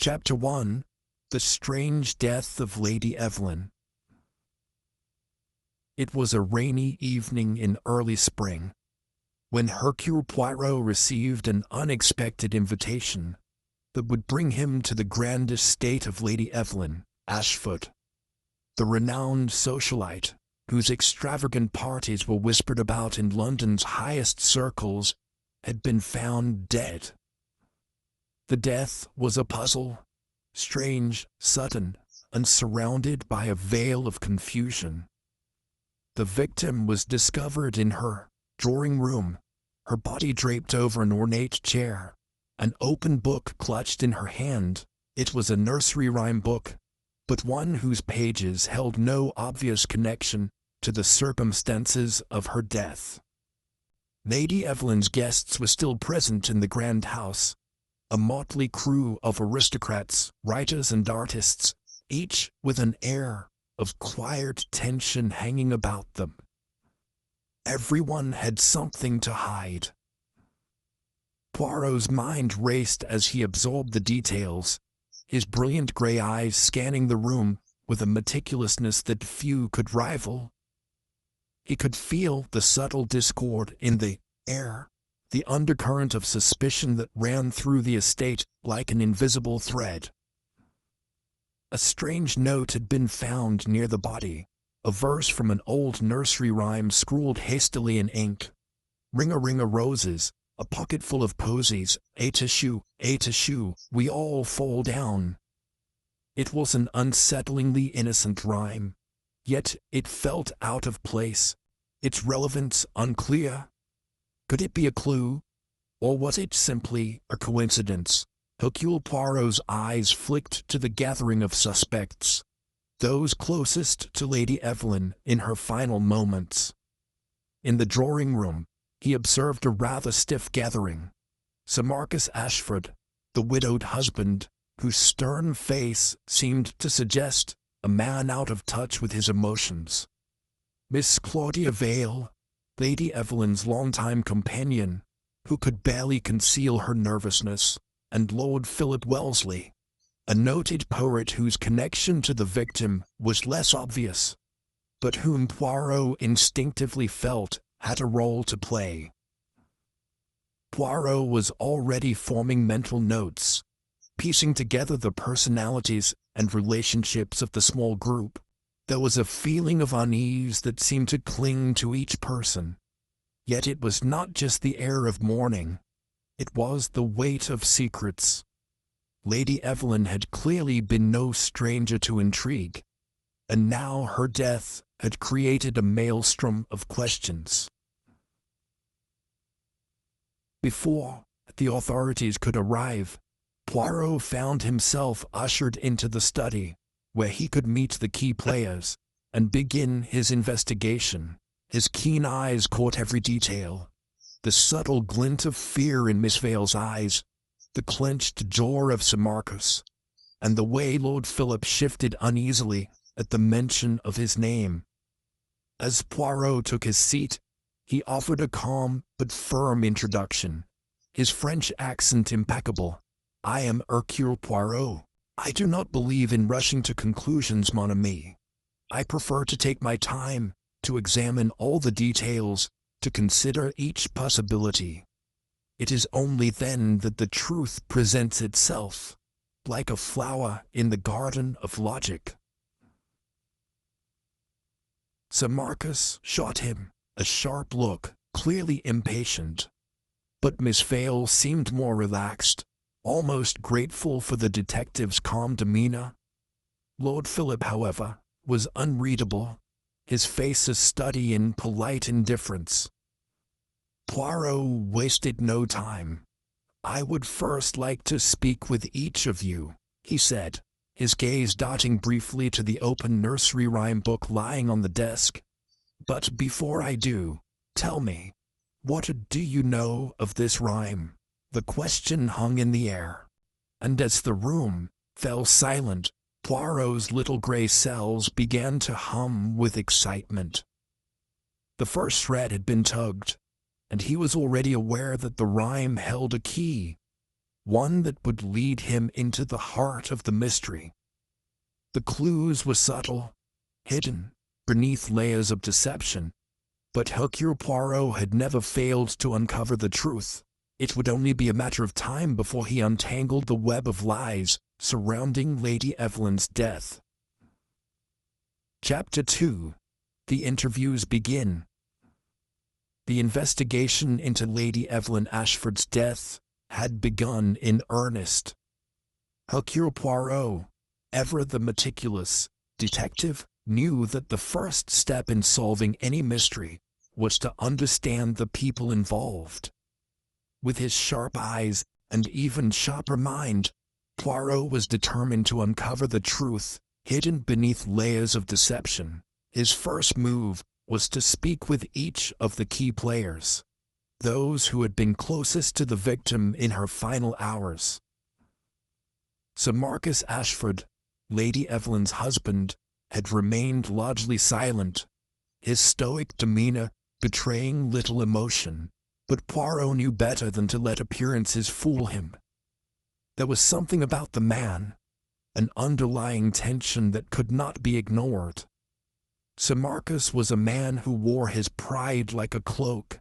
Chapter 1. The Strange Death of Lady Evelyn. It was a rainy evening in early spring, when Hercule Poirot received an unexpected invitation that would bring him to the grand estate of Lady Evelyn, Ashford, the renowned socialite, whose extravagant parties were whispered about in London's highest circles, had been found dead. The death was a puzzle, strange, sudden, and surrounded by a veil of confusion. The victim was discovered in her drawing room, her body draped over an ornate chair, an open book clutched in her hand. It was a nursery rhyme book, but one whose pages held no obvious connection to the circumstances of her death. Lady Evelyn's guests were still present in the grand house, a motley crew of aristocrats, writers and artists, each with an air of quiet tension hanging about them. Everyone had something to hide. Poirot's mind raced as he absorbed the details, his brilliant gray eyes scanning the room with a meticulousness that few could rival. He could feel the subtle discord in the air, the undercurrent of suspicion that ran through the estate like an invisible thread. A strange note had been found near the body, a verse from an old nursery rhyme scrawled hastily in ink. Ring-a-ring-a roses, a pocket full of posies, a tissue, we all fall down. It was an unsettlingly innocent rhyme, yet it felt out of place, its relevance unclear. Could it be a clue, or was it simply a coincidence? Hercule Poirot's eyes flicked to the gathering of suspects, those closest to Lady Evelyn in her final moments. In the drawing-room, he observed a rather stiff gathering. Sir Marcus Ashford, the widowed husband, whose stern face seemed to suggest a man out of touch with his emotions. Miss Claudia Vale, Lady Evelyn's longtime companion, who could barely conceal her nervousness, and Lord Philip Wellesley, a noted poet whose connection to the victim was less obvious, but whom Poirot instinctively felt had a role to play. Poirot was already forming mental notes, piecing together the personalities and relationships of the small group. There was a feeling of unease that seemed to cling to each person. Yet it was not just the air of mourning. It was the weight of secrets. Lady Evelyn had clearly been no stranger to intrigue, and now her death had created a maelstrom of questions. Before the authorities could arrive, Poirot found himself ushered into the study, where he could meet the key players and begin his investigation. His keen eyes caught every detail, the subtle glint of fear in Miss Vale's eyes, the clenched jaw of Sir Marcus, and the way Lord Philip shifted uneasily at the mention of his name. As Poirot took his seat, he offered a calm but firm introduction, his French accent impeccable. "I am Hercule Poirot. I do not believe in rushing to conclusions, mon ami. I prefer to take my time, to examine all the details, to consider each possibility. It is only then that the truth presents itself, like a flower in the garden of logic." Sir Marcus shot him a sharp look, clearly impatient. But Miss Vale seemed more relaxed, almost grateful for the detective's calm demeanor. Lord Philip, however, was unreadable, his face a study in polite indifference. Poirot wasted no time. "I would first like to speak with each of you," he said, his gaze darting briefly to the open nursery rhyme book lying on the desk. "But before I do, tell me, what do you know of this rhyme?" The question hung in the air, and as the room fell silent, Poirot's little gray cells began to hum with excitement. The first thread had been tugged, and he was already aware that the rhyme held a key, one that would lead him into the heart of the mystery. The clues were subtle, hidden beneath layers of deception, but Hercule Poirot had never failed to uncover the truth. It would only be a matter of time before he untangled the web of lies surrounding Lady Evelyn's death. Chapter 2. The interviews begin. The investigation into Lady Evelyn Ashford's death had begun in earnest. Hercule Poirot, ever the meticulous detective, knew that the first step in solving any mystery was to understand the people involved. With his sharp eyes and even sharper mind, Poirot was determined to uncover the truth hidden beneath layers of deception. His first move was to speak with each of the key players, those who had been closest to the victim in her final hours. Sir Marcus Ashford, Lady Evelyn's husband, had remained largely silent, his stoic demeanor betraying little emotion, but Poirot knew better than to let appearances fool him. There was something about the man, an underlying tension that could not be ignored. Sir Marcus was a man who wore his pride like a cloak,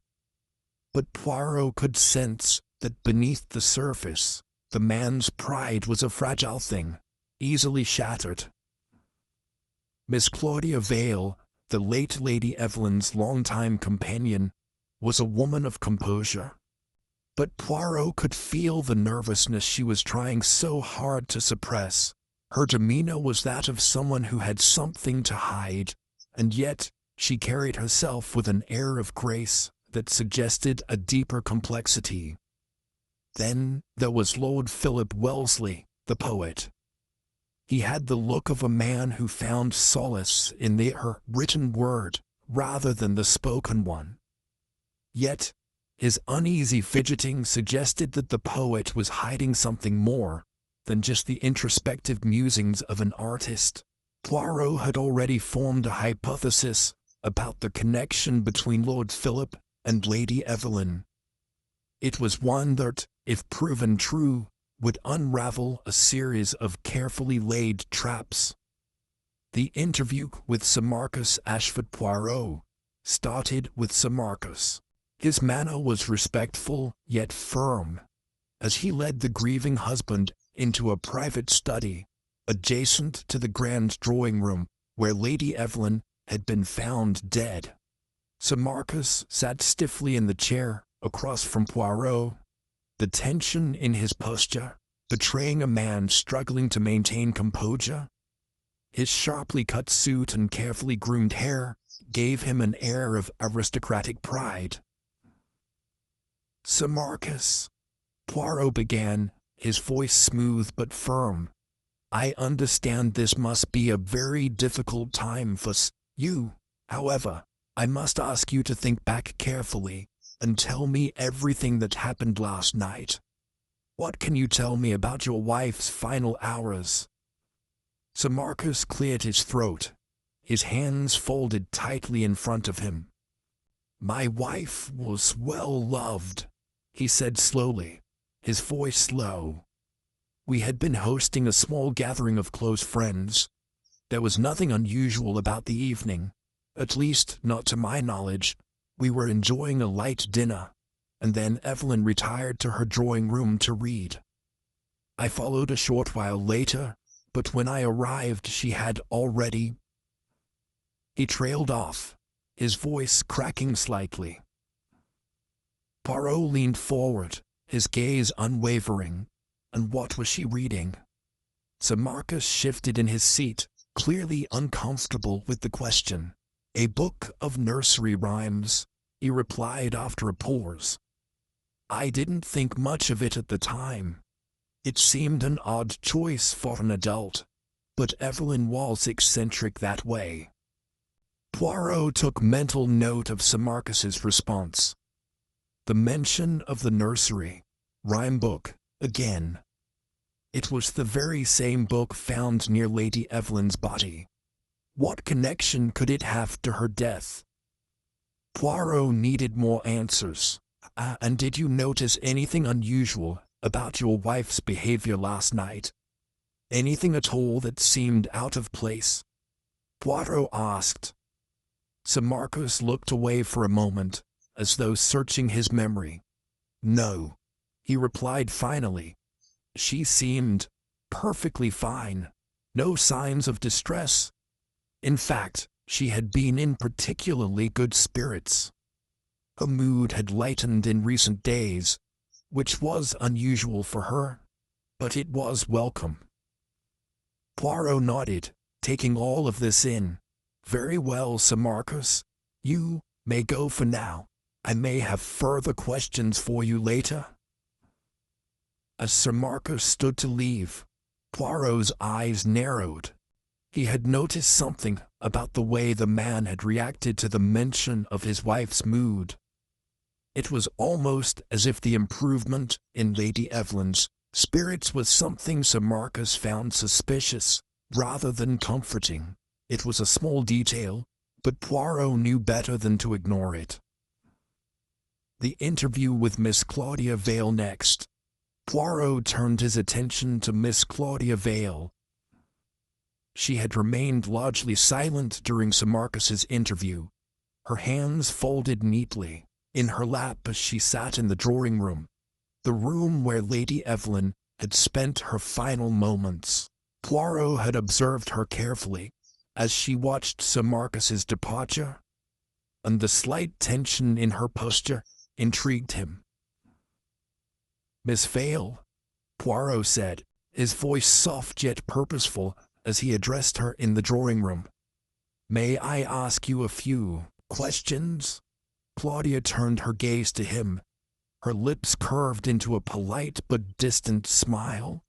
but Poirot could sense that beneath the surface, the man's pride was a fragile thing, easily shattered. Miss Claudia Vale, the late Lady Evelyn's longtime companion, was a woman of composure, but Poirot could feel the nervousness she was trying so hard to suppress. Her demeanor was that of someone who had something to hide, and yet she carried herself with an air of grace that suggested a deeper complexity. Then there was Lord Philip Wellesley, the poet. He had the look of a man who found solace in the written word rather than the spoken one. Yet his uneasy fidgeting suggested that the poet was hiding something more than just the introspective musings of an artist. Poirot had already formed a hypothesis about the connection between Lord Philip and Lady Evelyn. It was one that, if proven true, would unravel a series of carefully laid traps. The interview with Sir Marcus Ashford Poirot started with Sir Marcus. His manner was respectful yet firm, as he led the grieving husband into a private study, adjacent to the grand drawing room where Lady Evelyn had been found dead. Sir Marcus sat stiffly in the chair across from Poirot, the tension in his posture betraying a man struggling to maintain composure. His sharply cut suit and carefully groomed hair gave him an air of aristocratic pride. "Sir Marcus," Poirot began, his voice smooth but firm, "I understand this must be a very difficult time for you. However, I must ask you to think back carefully and tell me everything that happened last night. What can you tell me about your wife's final hours?" Sir Marcus cleared his throat, his hands folded tightly in front of him. "My wife was well loved," he said slowly, his voice low. "We had been hosting a small gathering of close friends. There was nothing unusual about the evening, at least not to my knowledge. We were enjoying a light dinner, and then Evelyn retired to her drawing room to read. I followed a short while later, but when I arrived she had already—" He trailed off, his voice cracking slightly. Poirot leaned forward, his gaze unwavering. And what was she reading? Sir Marcus shifted in his seat, clearly uncomfortable with the question. "A book of nursery rhymes," he replied after a pause. "I didn't think much of it at the time. It seemed an odd choice for an adult, but Evelyn was eccentric that way." Poirot took mental note of Sir Marcus's response. The mention of the nursery rhyme book, again. It was the very same book found near Lady Evelyn's body. What connection could it have to her death? Poirot needed more answers. "And did you notice anything unusual about your wife's behavior last night. Anything at all that seemed out of place?" Poirot asked. Sir Marcus looked away for a moment, as though searching his memory. "No," he replied finally. "She seemed perfectly fine. No signs of distress. In fact, she had been in particularly good spirits. Her mood had lightened in recent days, which was unusual for her, but it was welcome." Poirot nodded, taking all of this in. "Very well, Sir Marcus. You may go for now. I may have further questions for you later." As Sir Marcus stood to leave, Poirot's eyes narrowed. He had noticed something about the way the man had reacted to the mention of his wife's mood. It was almost as if the improvement in Lady Evelyn's spirits was something Sir Marcus found suspicious, rather than comforting. It was a small detail, but Poirot knew better than to ignore it. The interview with Miss Claudia Vale next. Poirot turned his attention to Miss Claudia Vale. She had remained largely silent during Sir Marcus's interview, her hands folded neatly in her lap as she sat in the drawing-room, the room where Lady Evelyn had spent her final moments. Poirot had observed her carefully as she watched Sir Marcus's departure, and the slight tension in her posture intrigued him. "Miss Vale," Poirot said, his voice soft yet purposeful as he addressed her in the drawing-room. "May I ask you a few questions?" Claudia turned her gaze to him, her lips curved into a polite but distant smile.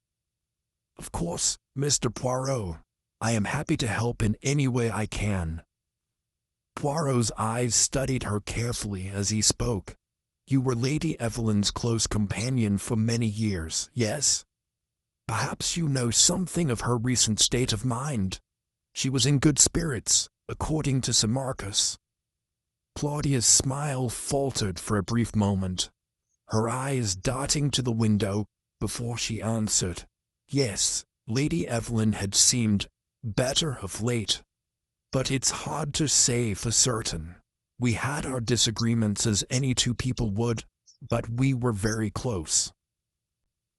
"Of course, Mr. Poirot. I am happy to help in any way I can." Poirot's eyes studied her carefully as he spoke. "You were Lady Evelyn's close companion for many years, yes? Perhaps you know something of her recent state of mind. She was in good spirits, according to Sir Marcus." Claudia's smile faltered for a brief moment, her eyes darting to the window before she answered. "Yes, Lady Evelyn had seemed better of late, but it's hard to say for certain. We had our disagreements as any two people would, but we were very close."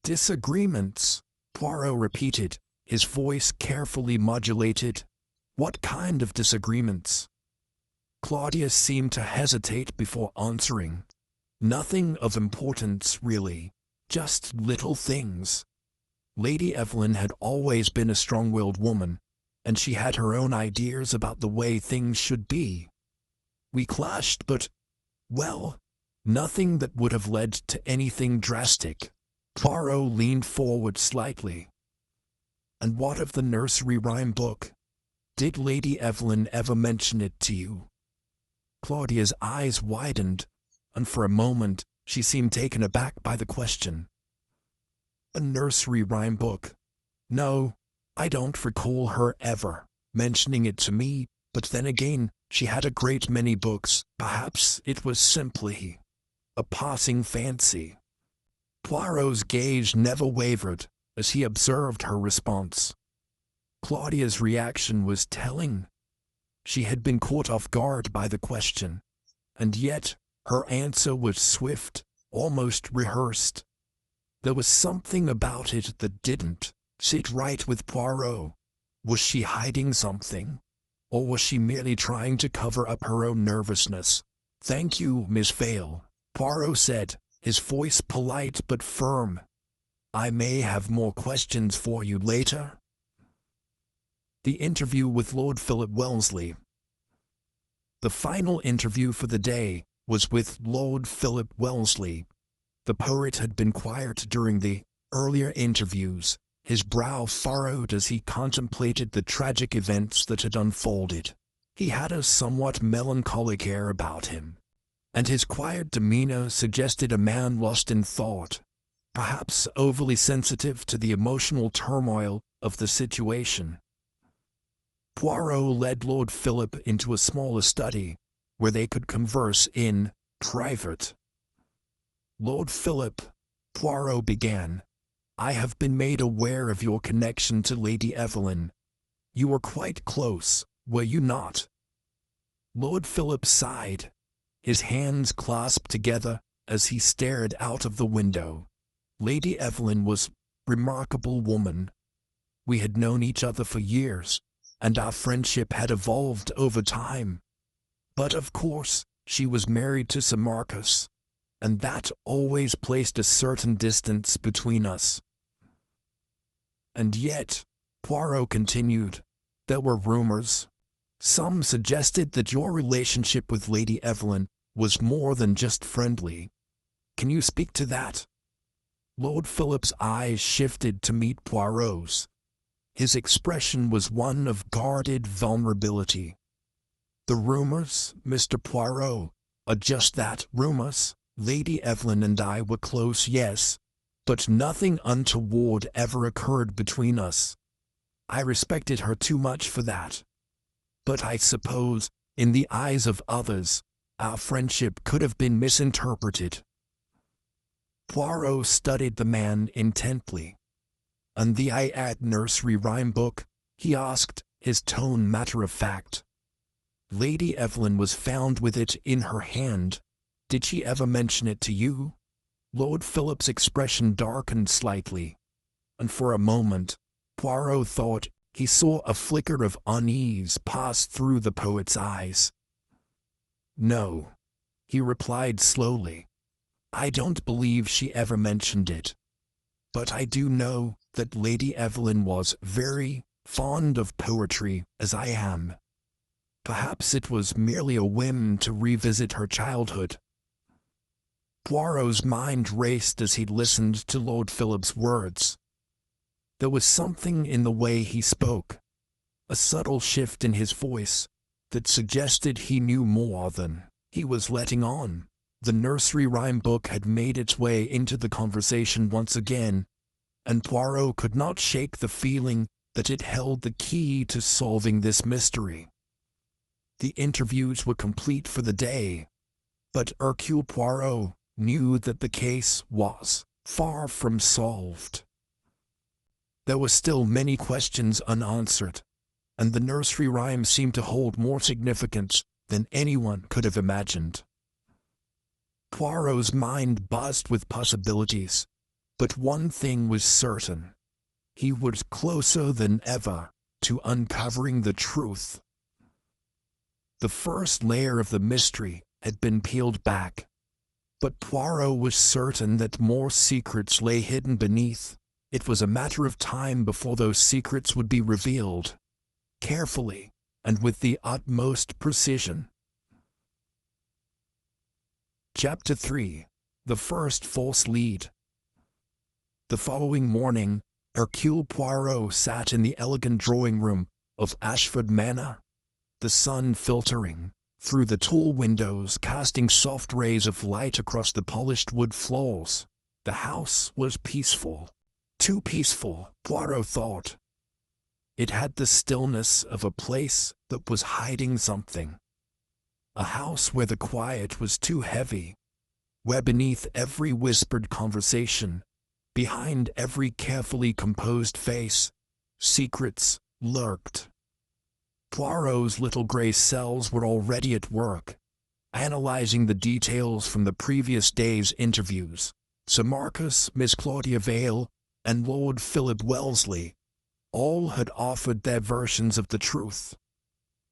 "Disagreements?" Poirot repeated, his voice carefully modulated. "What kind of disagreements?" Claudia seemed to hesitate before answering. "Nothing of importance, really. Just little things. Lady Evelyn had always been a strong-willed woman, and she had her own ideas about the way things should be. We clashed, but, well, nothing that would have led to anything drastic." Poirot leaned forward slightly. "And what of the nursery rhyme book? Did Lady Evelyn ever mention it to you?" Claudia's eyes widened, and for a moment she seemed taken aback by the question. "A nursery rhyme book? No, I don't recall her ever mentioning it to me, but then again, she had a great many books. Perhaps it was simply a passing fancy." Poirot's gaze never wavered as he observed her response. Claudia's reaction was telling. She had been caught off guard by the question, and yet her answer was swift, almost rehearsed. There was something about it that didn't sit right with Poirot. Was she hiding something? Or was she merely trying to cover up her own nervousness? "Thank you, Miss Vale," Poirot said, his voice polite but firm. "I may have more questions for you later." The interview with Lord Philip Wellesley. The final interview for the day was with Lord Philip Wellesley. The poet had been quiet during the earlier interviews, his brow furrowed as he contemplated the tragic events that had unfolded. He had a somewhat melancholic air about him, and his quiet demeanor suggested a man lost in thought, perhaps overly sensitive to the emotional turmoil of the situation. Poirot led Lord Philip into a smaller study, where they could converse in private. "Lord Philip," Poirot began. "I have been made aware of your connection to Lady Evelyn. You were quite close, were you not?" Lord Philip sighed. His hands clasped together as he stared out of the window. Lady Evelyn was a remarkable woman. We had known each other for years, and our friendship had evolved over time. But of course, she was married to Sir Marcus, and that always placed a certain distance between us. "And yet," Poirot continued, "there were rumors. Some suggested that your relationship with Lady Evelyn was more than just friendly. Can you speak to that?" Lord Philip's eyes shifted to meet Poirot's. His expression was one of guarded vulnerability. "The rumors, Mr. Poirot, are just that, rumors. Lady Evelyn and I were close, yes, but nothing untoward ever occurred between us. I respected her too much for that. But I suppose, in the eyes of others, our friendship could have been misinterpreted." Poirot studied the man intently. "And the Nursery rhyme book?" he asked, his tone matter-of-fact. "Lady Evelyn was found with it in her hand. Did she ever mention it to you?" Lord Philip's expression darkened slightly, and for a moment, Poirot thought he saw a flicker of unease pass through the poet's eyes. "No," he replied slowly. "I don't believe she ever mentioned it. But I do know that Lady Evelyn was very fond of poetry, as I am. Perhaps it was merely a whim to revisit her childhood." Poirot's mind raced as he listened to Lord Philip's words. There was something in the way he spoke, a subtle shift in his voice, that suggested he knew more than he was letting on. The nursery rhyme book had made its way into the conversation once again, and Poirot could not shake the feeling that it held the key to solving this mystery. The interviews were complete for the day, but Hercule Poirot knew that the case was far from solved. There were still many questions unanswered, and the nursery rhyme seemed to hold more significance than anyone could have imagined. Poirot's mind buzzed with possibilities, but one thing was certain. He was closer than ever to uncovering the truth. The first layer of the mystery had been peeled back, but Poirot was certain that more secrets lay hidden beneath. It was a matter of time before those secrets would be revealed, carefully and with the utmost precision. Chapter 3. The First False Lead. The following morning, Hercule Poirot sat in the elegant drawing-room of Ashford Manor, the sun filtering through the tall windows, casting soft rays of light across the polished wood floors. The house was peaceful. Too peaceful, Poirot thought. It had the stillness of a place that was hiding something. A house where the quiet was too heavy, where beneath every whispered conversation, behind every carefully composed face, secrets lurked. Poirot's little gray cells were already at work, analyzing the details from the previous day's interviews. Sir Marcus, Miss Claudia Vale, and Lord Philip Wellesley all had offered their versions of the truth.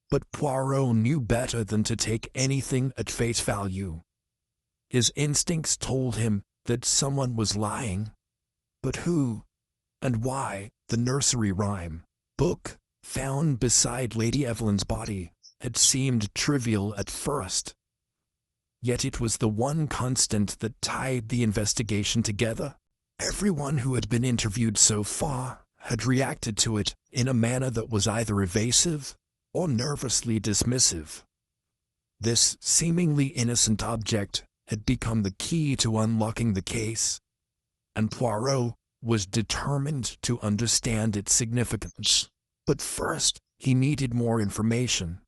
But Poirot knew better than to take anything at face value. His instincts told him that someone was lying. But who and why? The nursery rhyme book, found beside Lady Evelyn's body, had seemed trivial at first. Yet it was the one constant that tied the investigation together. Everyone who had been interviewed so far had reacted to it in a manner that was either evasive or nervously dismissive. This seemingly innocent object had become the key to unlocking the case, and Poirot was determined to understand its significance. But first, he needed more information.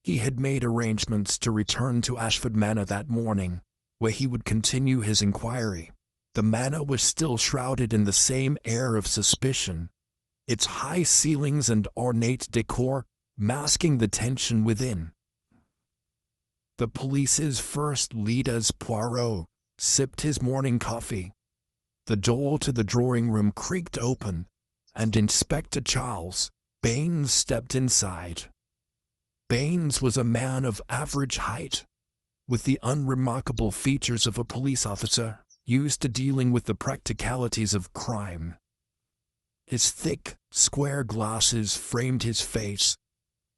He had made arrangements to return to Ashford Manor that morning, where he would continue his inquiry. The manor was still shrouded in the same air of suspicion, its high ceilings and ornate decor masking the tension within. The police's first lead as Poirot sipped his morning coffee. The door to the drawing room creaked open, and Inspector Charles Baines stepped inside. Baines was a man of average height, with the unremarkable features of a police officer used to dealing with the practicalities of crime. His thick, square glasses framed his face,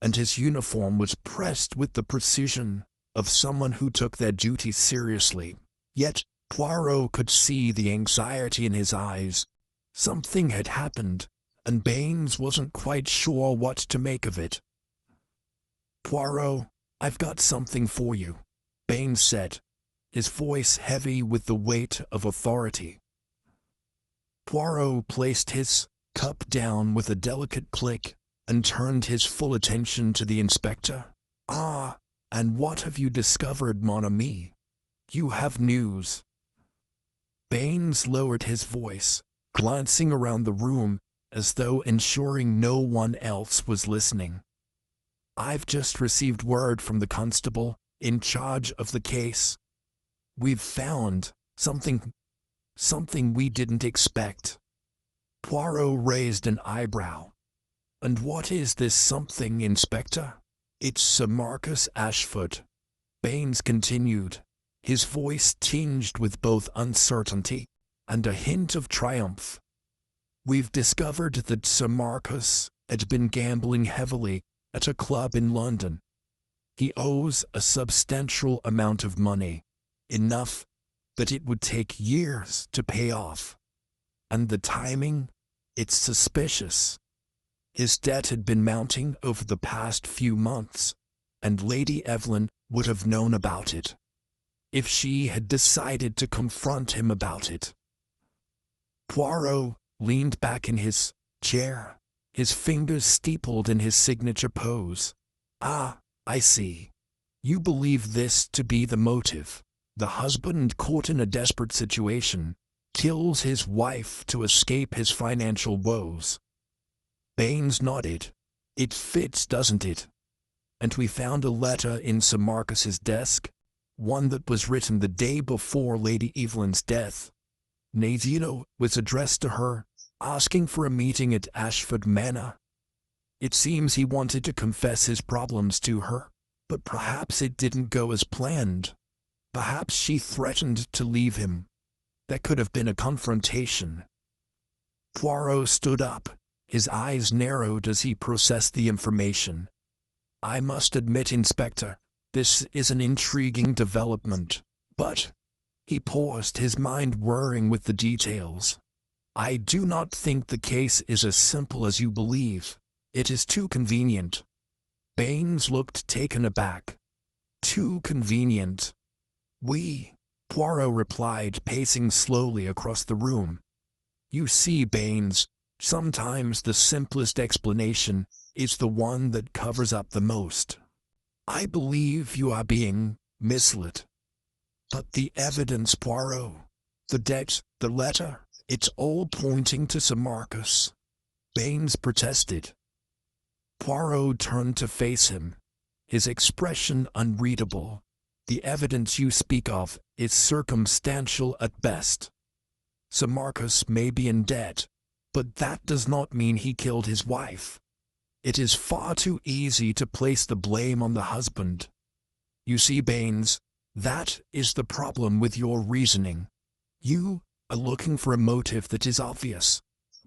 and his uniform was pressed with the precision of someone who took their duty seriously. Yet, Poirot could see the anxiety in his eyes. Something had happened, and Baines wasn't quite sure what to make of it. "Poirot, I've got something for you," Baines said, his voice heavy with the weight of authority. Poirot placed his cup down with a delicate click and turned his full attention to the inspector. "Ah, and what have you discovered, mon ami? You have news." Baines lowered his voice, glancing around the room as though ensuring no one else was listening. "I've just received word from the constable in charge of the case. We've found something we didn't expect." Poirot raised an eyebrow. "And what is this something, Inspector?" "It's Sir Marcus Ashford," Baines continued, his voice tinged with both uncertainty and a hint of triumph. "We've discovered that Sir Marcus had been gambling heavily at a club in London. He owes a substantial amount of money, enough that it would take years to pay off. And the timing, it's suspicious. His debt had been mounting over the past few months, and Lady Evelyn would have known about it if she had decided to confront him about it." Poirot leaned back in his chair, his fingers steepled in his signature pose. "Ah, I see. You believe this to be the motive. The husband, caught in a desperate situation, kills his wife to escape his financial woes." Baines nodded. "It fits, doesn't it? And we found a letter in Sir Marcus's desk, one that was written the day before Lady Evelyn's death. Nazino was addressed to her, asking for a meeting at Ashford Manor. It seems he wanted to confess his problems to her, but perhaps it didn't go as planned. Perhaps she threatened to leave him. There could have been a confrontation." Poirot stood up, his eyes narrowed as he processed the information. "I must admit, Inspector, this is an intriguing development, but—" he paused, his mind whirring with the details. "I do not think the case is as simple as you believe. It is too convenient." Baines looked taken aback. "Too convenient?" "Oui," Poirot replied, pacing slowly across the room. "You see, Baines, sometimes the simplest explanation is the one that covers up the most. I believe you are being misled." "But the evidence, Poirot, the debt, the letter, it's all pointing to Sir Marcus," Baines protested. Poirot turned to face him, his expression unreadable. "The evidence you speak of is circumstantial at best. Sir Marcus may be in debt, but that does not mean he killed his wife. It is far too easy to place the blame on the husband. You see, Baines, that is the problem with your reasoning. You are looking for a motive that is obvious,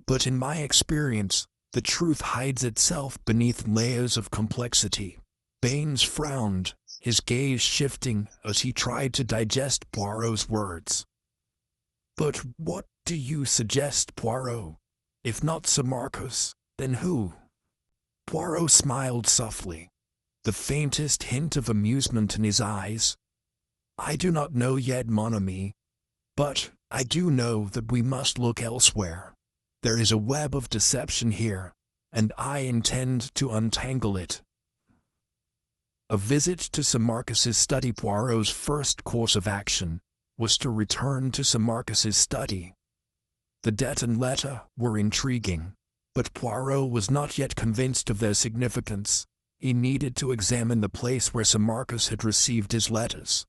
but in my experience, the truth hides itself beneath layers of complexity." Baines frowned, his gaze shifting as he tried to digest Poirot's words. "But what do you suggest, Poirot? If not Sir Marcus, then who?" Poirot smiled softly, the faintest hint of amusement in his eyes. "I do not know yet, mon ami, but I do know that we must look elsewhere. There is a web of deception here, and I intend to untangle it." A visit to Sir Marcus's study, Poirot's first course of action, was to return to Sir Marcus's study. The debt and letter were intriguing, but Poirot was not yet convinced of their significance. He needed to examine the place where Sir Marcus had received his letters.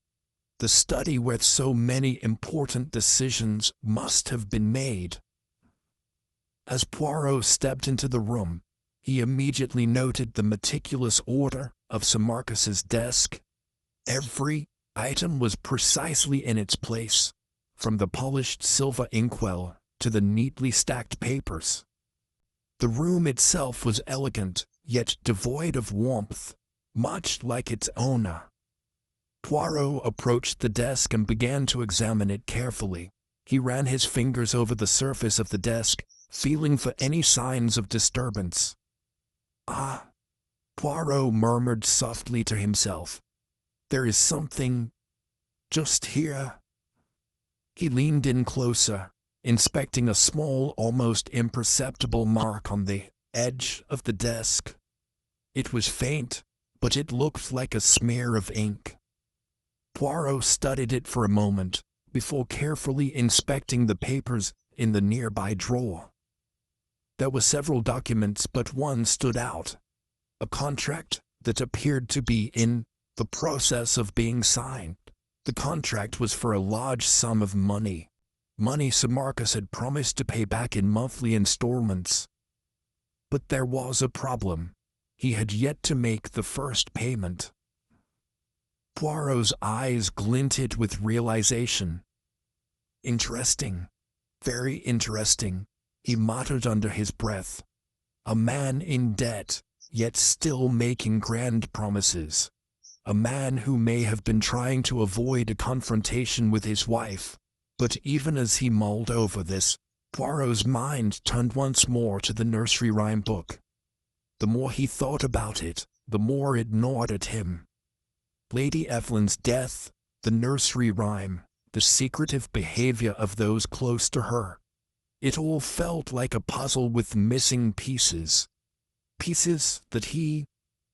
The study where so many important decisions must have been made. As Poirot stepped into the room, he immediately noted the meticulous order of Sir Marcus's desk. Every item was precisely in its place, from the polished silver inkwell to the neatly stacked papers. The room itself was elegant, yet devoid of warmth, much like its owner. Poirot approached the desk and began to examine it carefully. He ran his fingers over the surface of the desk, feeling for any signs of disturbance. "Ah," Poirot murmured softly to himself. "There is something just here." He leaned in closer, inspecting a small, almost imperceptible mark on the edge of the desk. It was faint, but it looked like a smear of ink. Poirot studied it for a moment, before carefully inspecting the papers in the nearby drawer. There were several documents, but one stood out. A contract that appeared to be in the process of being signed. The contract was for a large sum of money. Money Sir Marcus had promised to pay back in monthly installments. But there was a problem. He had yet to make the first payment. Poirot's eyes glinted with realization. "Interesting. Very interesting," he muttered under his breath. "A man in debt, yet still making grand promises. A man who may have been trying to avoid a confrontation with his wife." But even as he mulled over this, Poirot's mind turned once more to the nursery rhyme book. The more he thought about it, the more it gnawed at him. Lady Evelyn's death, the nursery rhyme, the secretive behavior of those close to her. It all felt like a puzzle with missing pieces. Pieces that he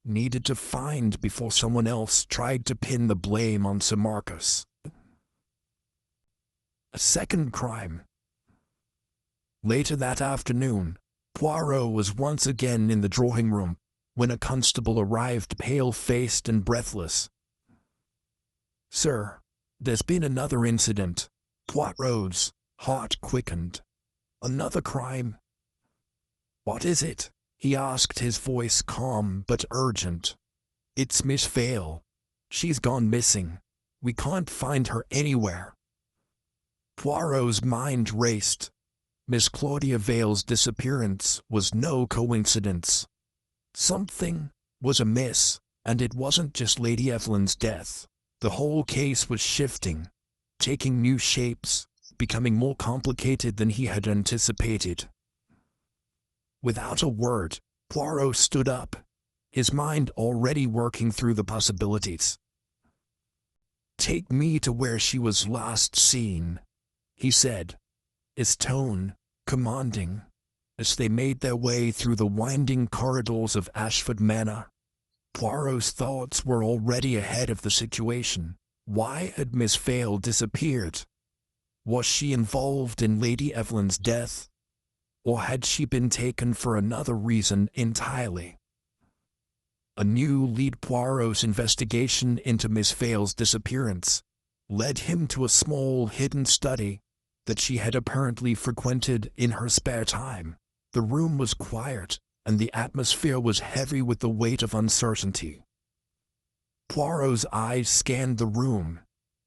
needed to find before someone else tried to pin the blame on Sir Marcus. A second crime. Later that afternoon, Poirot was once again in the drawing room, when a constable arrived pale-faced and breathless. "Sir, there's been another incident." Poirot's heart quickened. "Another crime?" "What is it?" he asked, his voice calm but urgent. "It's Miss Vale. She's gone missing. We can't find her anywhere." Poirot's mind raced. Miss Claudia Vale's disappearance was no coincidence. Something was amiss, and it wasn't just Lady Evelyn's death. The whole case was shifting, taking new shapes, becoming more complicated than he had anticipated. Without a word, Poirot stood up, his mind already working through the possibilities. "Take me to where she was last seen," he said, his tone commanding, as they made their way through the winding corridors of Ashford Manor. Poirot's thoughts were already ahead of the situation. Why had Miss Vale disappeared? Was she involved in Lady Evelyn's death? Or had she been taken for another reason entirely? A new lead. Poirot's investigation into Miss Vale's disappearance led him to a small hidden study that she had apparently frequented in her spare time. The room was quiet, and the atmosphere was heavy with the weight of uncertainty. Poirot's eyes scanned the room,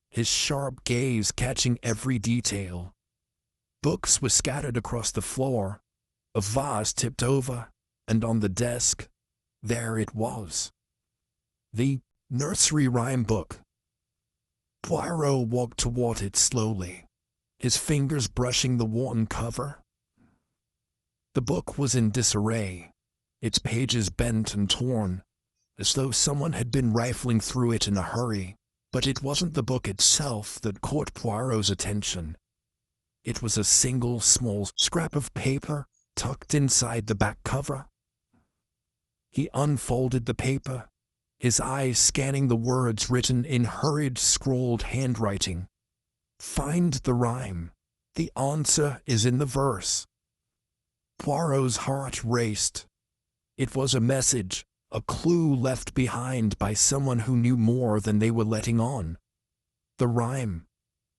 his sharp gaze catching every detail. Books were scattered across the floor, a vase tipped over, and on the desk, there it was. The nursery rhyme book. Poirot walked toward it slowly, his fingers brushing the worn cover. The book was in disarray, its pages bent and torn, as though someone had been rifling through it in a hurry. But it wasn't the book itself that caught Poirot's attention. It was a single small scrap of paper tucked inside the back cover. He unfolded the paper, his eyes scanning the words written in hurried, scrawled handwriting. Find the rhyme. The answer is in the verse. Poirot's heart raced. It was a message, a clue left behind by someone who knew more than they were letting on. The rhyme,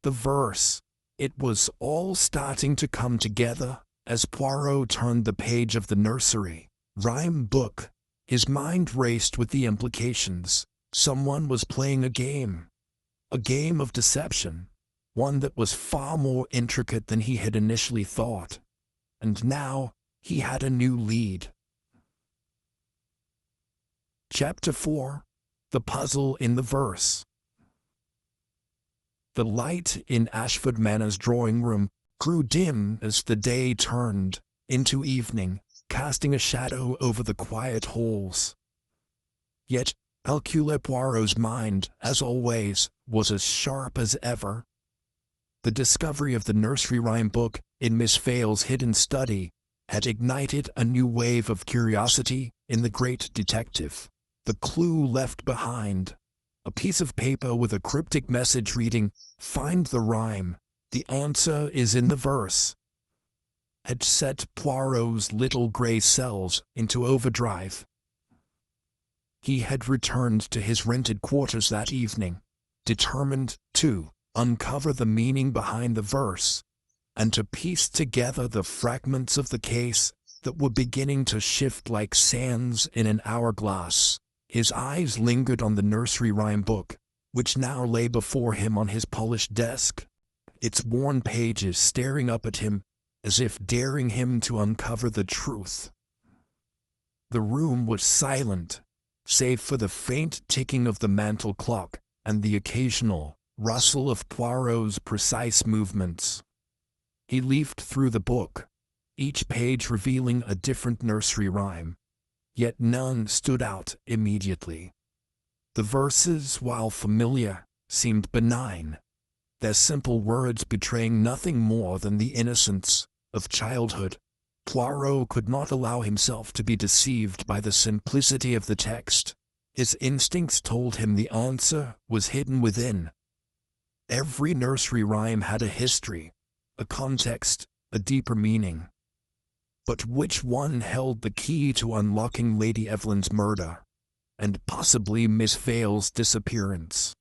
the verse, it was all starting to come together as Poirot turned the page of the nursery rhyme book. His mind raced with the implications. Someone was playing a game of deception, one that was far more intricate than he had initially thought. And now he had a new lead. Chapter 4. The Puzzle in the Verse. The light in Ashford Manor's drawing room grew dim as the day turned into evening, casting a shadow over the quiet halls. Yet Hercule Poirot's mind, as always, was as sharp as ever. The discovery of the nursery rhyme book in Miss Vale's hidden study had ignited a new wave of curiosity in the great detective. The clue left behind, a piece of paper with a cryptic message reading, "Find the rhyme, the answer is in the verse," had set Poirot's little grey cells into overdrive. He had returned to his rented quarters that evening, determined to uncover the meaning behind the verse, and to piece together the fragments of the case that were beginning to shift like sands in an hourglass. His eyes lingered on the nursery rhyme book, which now lay before him on his polished desk, its worn pages staring up at him as if daring him to uncover the truth. The room was silent, save for the faint ticking of the mantel clock and the occasional rustle of Poirot's precise movements. He leafed through the book, each page revealing a different nursery rhyme, yet none stood out immediately. The verses, while familiar, seemed benign, their simple words betraying nothing more than the innocence of childhood. Poirot could not allow himself to be deceived by the simplicity of the text. His instincts told him the answer was hidden within. Every nursery rhyme had a history, a context, a deeper meaning. But which one held the key to unlocking Lady Evelyn's murder, and possibly Miss Vale's disappearance?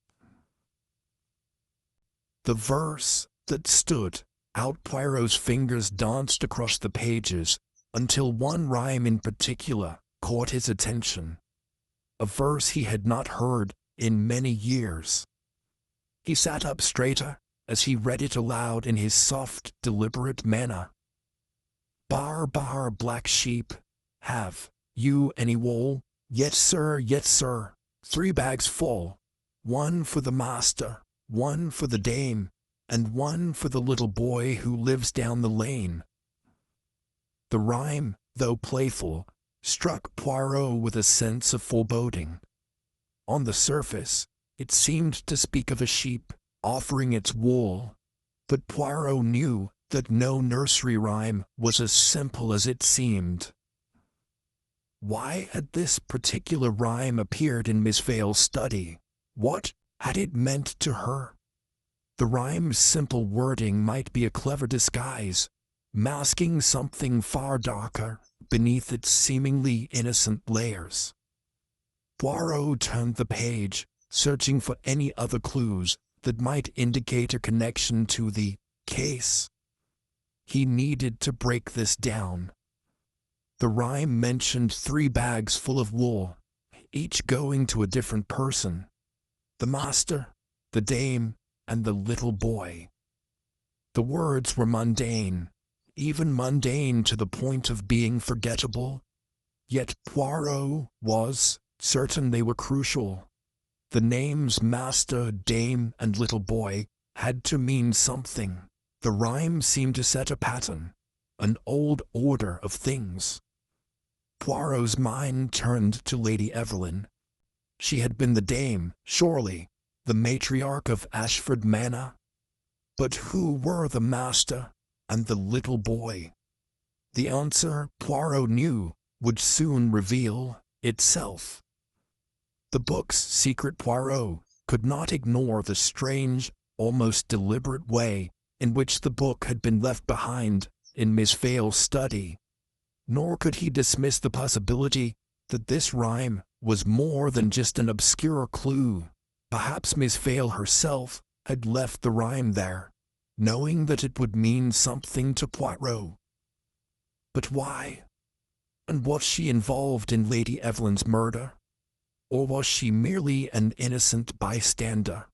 The verse that stood out, Poirot's fingers danced across the pages until one rhyme in particular caught his attention. A verse he had not heard in many years. He sat up straighter as he read it aloud in his soft, deliberate manner. "Bar, bar, black sheep, have you any wool?" "Yes, sir, yes, sir. 3 bags full. 1 for the master, 1 for the dame, and 1 for the little boy who lives down the lane." The rhyme, though playful, struck Poirot with a sense of foreboding. On the surface, it seemed to speak of a sheep offering its wool, but Poirot knew that no nursery rhyme was as simple as it seemed. Why had this particular rhyme appeared in Miss Vale's study? What had it meant to her? The rhyme's simple wording might be a clever disguise, masking something far darker beneath its seemingly innocent layers. Poirot turned the page, searching for any other clues that might indicate a connection to the case. He needed to break this down. The rhyme mentioned 3 bags full of wool, each going to a different person: the master, the dame, and the little boy. The words were mundane, even mundane to the point of being forgettable. Yet Poirot was certain they were crucial. The names master, dame, and little boy had to mean something. The rhyme seemed to set a pattern, an old order of things. Poirot's mind turned to Lady Evelyn. She had been the dame, surely, the matriarch of Ashford Manor. But who were the master and the little boy? The answer, Poirot knew, would soon reveal itself. The book's secret. Poirot could not ignore the strange, almost deliberate way in which the book had been left behind in Miss Vale's study. Nor could he dismiss the possibility that this rhyme was more than just an obscure clue. Perhaps Miss Vale herself had left the rhyme there, knowing that it would mean something to Poirot. But why? And was she involved in Lady Evelyn's murder? Or was she merely an innocent bystander?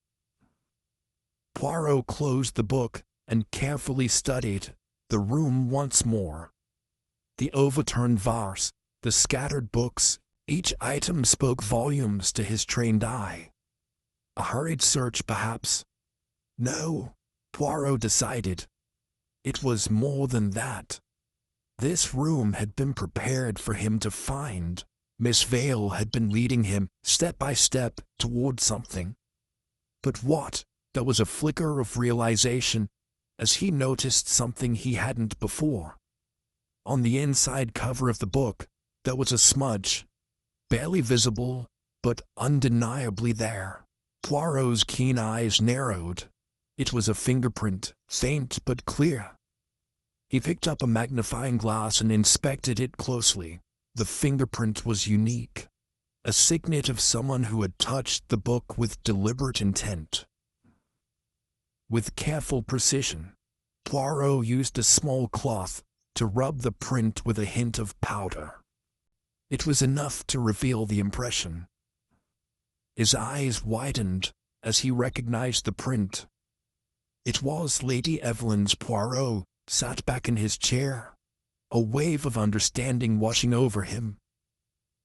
Poirot closed the book and carefully studied the room once more. The overturned vase, the scattered books, each item spoke volumes to his trained eye. A hurried search, perhaps? No, Poirot decided. It was more than that. This room had been prepared for him to find. Miss Vale had been leading him, step by step, toward something. But what? There was a flicker of realization as he noticed something he hadn't before. On the inside cover of the book, there was a smudge, barely visible, but undeniably there. Poirot's keen eyes narrowed. It was a fingerprint, faint but clear. He picked up a magnifying glass and inspected it closely. The fingerprint was unique, a signet of someone who had touched the book with deliberate intent. With careful precision, Poirot used a small cloth to rub the print with a hint of powder. It was enough to reveal the impression. His eyes widened as he recognized the print. It was Lady Evelyn's. Poirot sat back in his chair, a wave of understanding washing over him.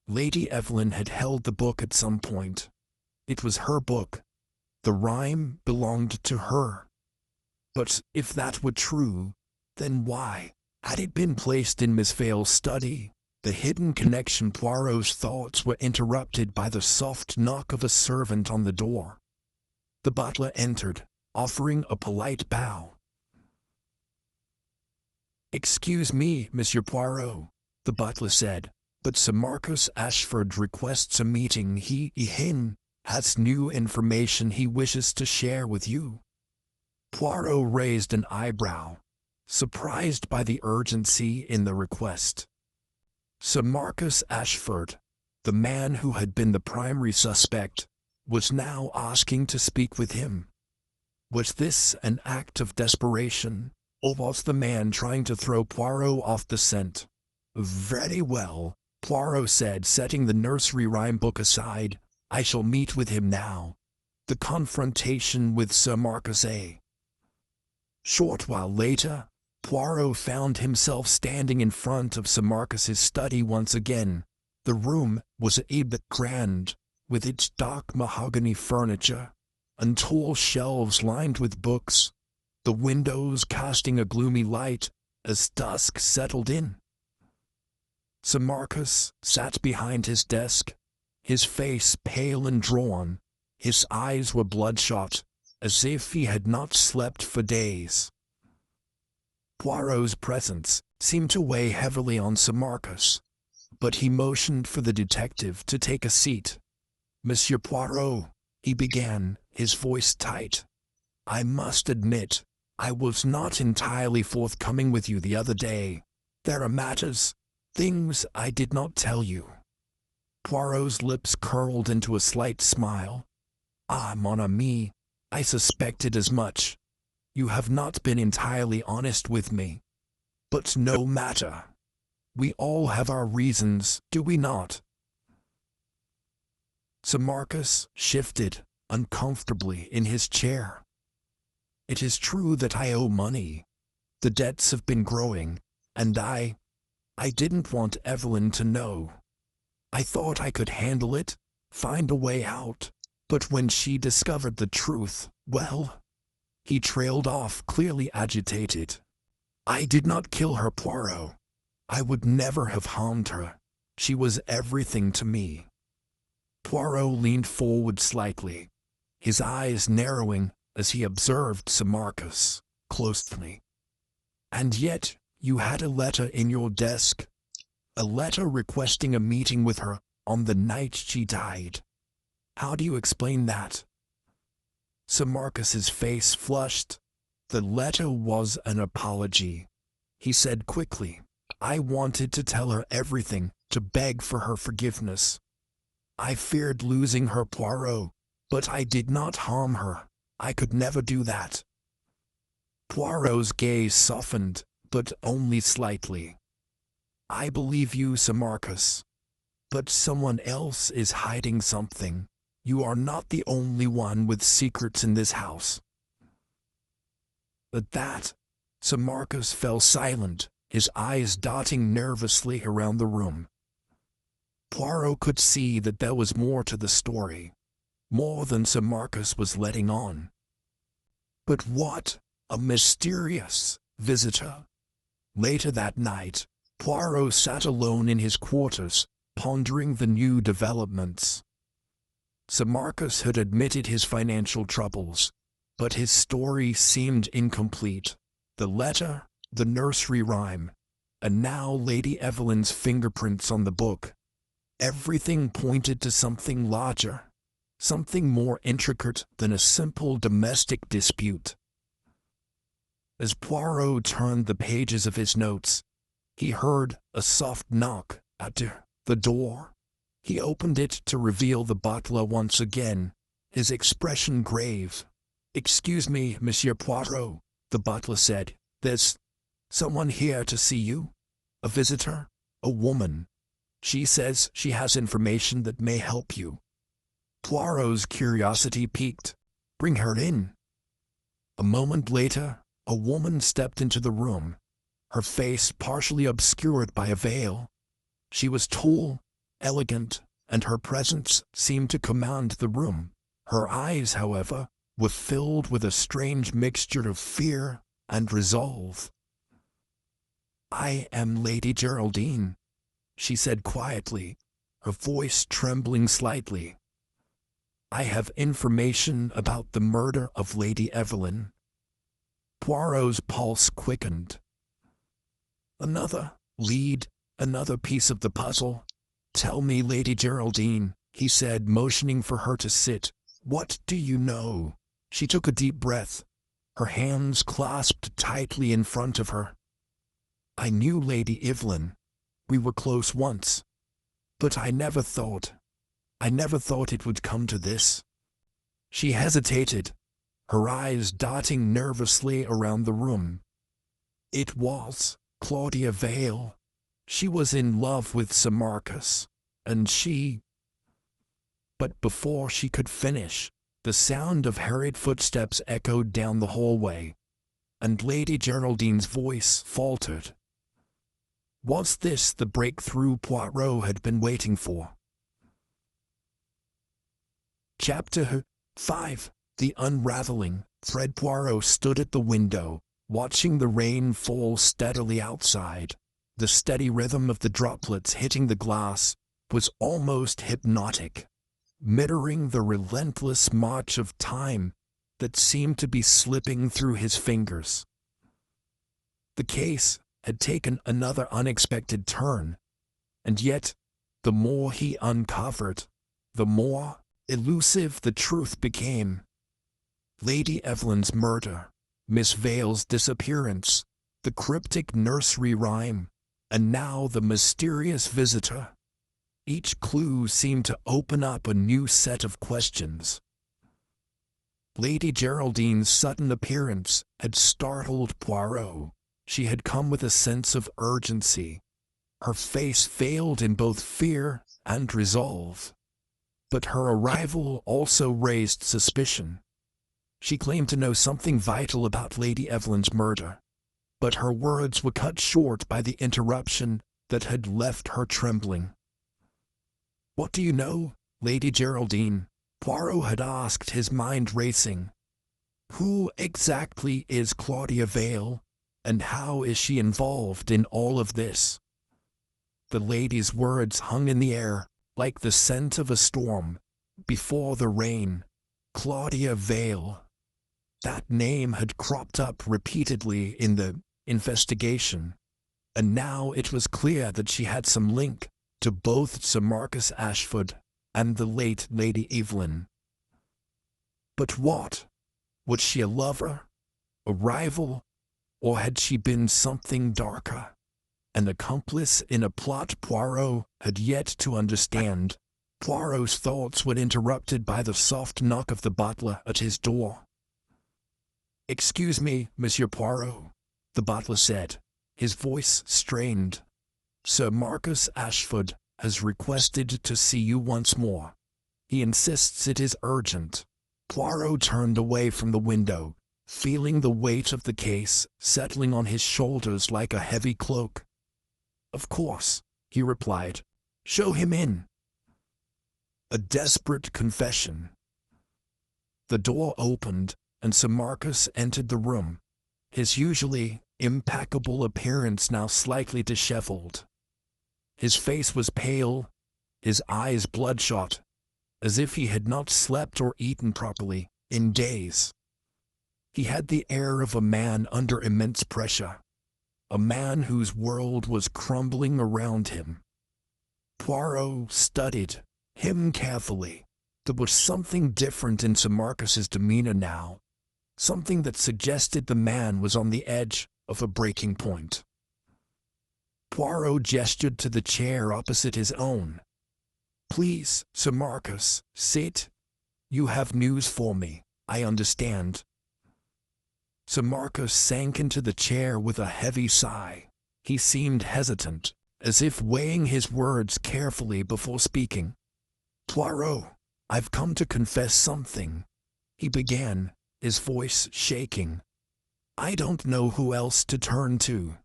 Lady Evelyn had held the book at some point. It was her book. The rhyme belonged to her. But if that were true, then why had it been placed in Miss Vale's study? The hidden connection. Poirot's thoughts were interrupted by the soft knock of a servant on the door. The butler entered, offering a polite bow. "Excuse me, Monsieur Poirot," the butler said, "but Sir Marcus Ashford requests a meeting. He has new information he wishes to share with you." Poirot raised an eyebrow, surprised by the urgency in the request. Sir Marcus Ashford, the man who had been the primary suspect, was now asking to speak with him. Was this an act of desperation, or was the man trying to throw Poirot off the scent? "Very well," Poirot said, setting the nursery rhyme book aside. "I shall meet with him now." The confrontation with Sir Marcus A. Short while later, Poirot found himself standing in front of Sir Marcus's study once again. The room was a bit grand, with its dark mahogany furniture and tall shelves lined with books, the windows casting a gloomy light as dusk settled in. Sir Marcus sat behind his desk, his face pale and drawn. His eyes were bloodshot, as if he had not slept for days. Poirot's presence seemed to weigh heavily on Sir Marcus, but he motioned for the detective to take a seat. "Monsieur Poirot," he began, his voice tight, "I must admit, I was not entirely forthcoming with you the other day. There are matters, things I did not tell you." Poirot's lips curled into a slight smile. "Ah, mon ami, I suspected as much. You have not been entirely honest with me. But no matter. We all have our reasons, do we not?" Sir Marcus shifted uncomfortably in his chair. "It is true that I owe money. The debts have been growing, and I didn't want Evelyn to know. I thought I could handle it, find a way out. But when she discovered the truth, well..." He trailed off, clearly agitated. "I did not kill her, Poirot. I would never have harmed her. She was everything to me." Poirot leaned forward slightly, his eyes narrowing as he observed Sir Marcus closely. "And yet, you had a letter in your desk. A letter requesting a meeting with her on the night she died. How do you explain that?" Sir Marcus's face flushed. The letter was an apology. He said quickly, "I wanted to tell her everything, to beg for her forgiveness. I feared losing her, Poirot, but I did not harm her. I could never do that." Poirot's gaze softened, but only slightly. "I believe you, Sir Marcus. But someone else is hiding something. You are not the only one with secrets in this house." At that, Sir Marcus fell silent, his eyes darting nervously around the room. Poirot could see that there was more to the story, more than Sir Marcus was letting on. But what? A mysterious visitor. Later that night, Poirot sat alone in his quarters, pondering the new developments. Sir Marcus had admitted his financial troubles, but his story seemed incomplete. The letter, the nursery rhyme, and now Lady Evelyn's fingerprints on the book. Everything pointed to something larger, something more intricate than a simple domestic dispute. As Poirot turned the pages of his notes, he heard a soft knock at the door. He opened it to reveal the butler once again, his expression grave. "Excuse me, Monsieur Poirot," the butler said. "There's someone here to see you. A visitor, a woman. She says she has information that may help you." Poirot's curiosity piqued. "Bring her in." A moment later, a woman stepped into the room, her face partially obscured by a veil. She was tall, elegant, and her presence seemed to command the room. Her eyes, however, were filled with a strange mixture of fear and resolve. "I am Lady Geraldine," she said quietly, her voice trembling slightly. "I have information about the murder of Lady Evelyn." Poirot's pulse quickened. Another lead, another piece of the puzzle. "Tell me, Lady Geraldine," he said, motioning for her to sit. "What do you know?" She took a deep breath, her hands clasped tightly in front of her. "I knew Lady Evelyn. We were close once. But I never thought it would come to this." She hesitated, her eyes darting nervously around the room. It was Claudia Vale. She was in love with Sir Marcus, and she... But before she could finish, the sound of hurried footsteps echoed down the hallway, and Lady Geraldine's voice faltered. Was this the breakthrough Poirot had been waiting for? Chapter 5. The Unraveling. Fred Poirot stood at the window, watching the rain fall steadily outside. The steady rhythm of the droplets hitting the glass was almost hypnotic, mirroring the relentless march of time that seemed to be slipping through his fingers. The case had taken another unexpected turn, and yet, the more he uncovered, the more elusive the truth became. Lady Evelyn's murder, Miss Vale's disappearance, the cryptic nursery rhyme, and now the mysterious visitor. Each clue seemed to open up a new set of questions. Lady Geraldine's sudden appearance had startled Poirot. She had come with a sense of urgency. Her face veiled in both fear and resolve. But her arrival also raised suspicion. She claimed to know something vital about Lady Evelyn's murder, but her words were cut short by the interruption that had left her trembling. "What do you know, Lady Geraldine?" Poirot had asked, his mind racing. "Who exactly is Claudia Vale, and how is she involved in all of this?" The lady's words hung in the air, like the scent of a storm before the rain. Claudia Vale. That name had cropped up repeatedly in the investigation, and now it was clear that she had some link to both Sir Marcus Ashford and the late Lady Evelyn. But what? Was she a lover? A rival? Or had she been something darker? An accomplice in a plot Poirot had yet to understand. Poirot's thoughts were interrupted by the soft knock of the butler at his door. "Excuse me, Monsieur Poirot," the butler said, his voice strained. "Sir Marcus Ashford has requested to see you once more. He insists it is urgent." Poirot turned away from the window, feeling the weight of the case settling on his shoulders like a heavy cloak. "Of course," he replied. "Show him in." A desperate confession. The door opened, and Sir Marcus entered the room, his usually impeccable appearance now slightly disheveled. His face was pale, his eyes bloodshot, as if he had not slept or eaten properly in days. He had the air of a man under immense pressure, a man whose world was crumbling around him. Poirot studied him carefully. There was something different in Sir Marcus's demeanor now, something that suggested the man was on the edge of a breaking point. Poirot gestured to the chair opposite his own. "Please, Sir Marcus, sit. You have news for me, I understand." Sir Marcus sank into the chair with a heavy sigh. He seemed hesitant, as if weighing his words carefully before speaking. "Poirot, I've come to confess something," he began, his voice shaking. "I don't know who else to turn to.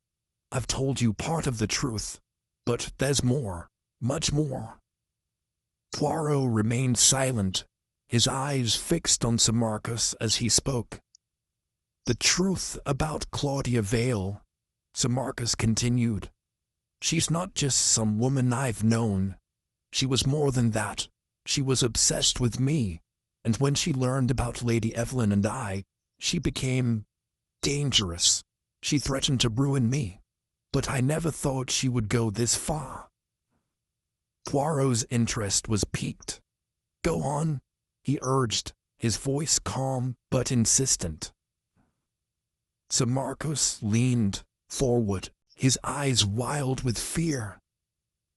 I've told you part of the truth, but there's more, much more." Poirot remained silent, his eyes fixed on Sir Marcus as he spoke. "The truth about Claudia Vale," Sir Marcus continued. "She's not just some woman I've known. She was more than that. She was obsessed with me, and when she learned about Lady Evelyn and I, she became dangerous. She threatened to ruin me, but I never thought she would go this far." Poirot's interest was piqued. "Go on," he urged, his voice calm but insistent. Sir Marcus leaned forward, his eyes wild with fear.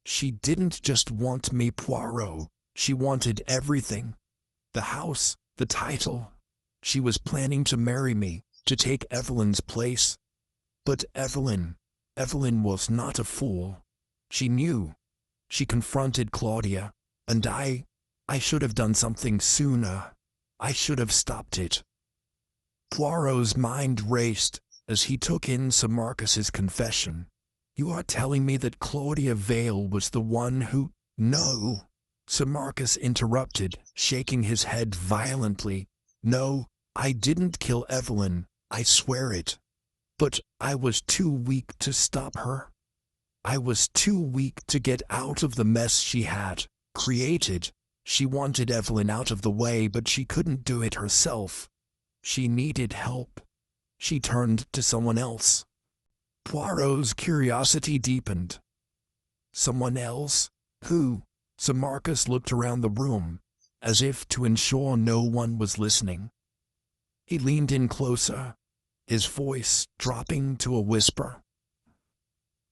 "She didn't just want me, Poirot. She wanted everything. The house, the title. She was planning to marry me, to take Evelyn's place. But Evelyn was not a fool. She knew. She confronted Claudia, and I should have done something sooner. I should have stopped it." Poirot's mind raced as he took in Sir Marcus's confession. "You are telling me that Claudia Vale was the one who—" "No," Sir Marcus interrupted, shaking his head violently. "No, I didn't kill Evelyn, I swear it. But I was too weak to stop her. I was too weak to get out of the mess she had created. She wanted Evelyn out of the way, but she couldn't do it herself. She needed help. She turned to someone else." Poirot's curiosity deepened. "Someone else? Who?" Sir Marcus looked around the room, as if to ensure no one was listening. He leaned in closer, his voice dropping to a whisper.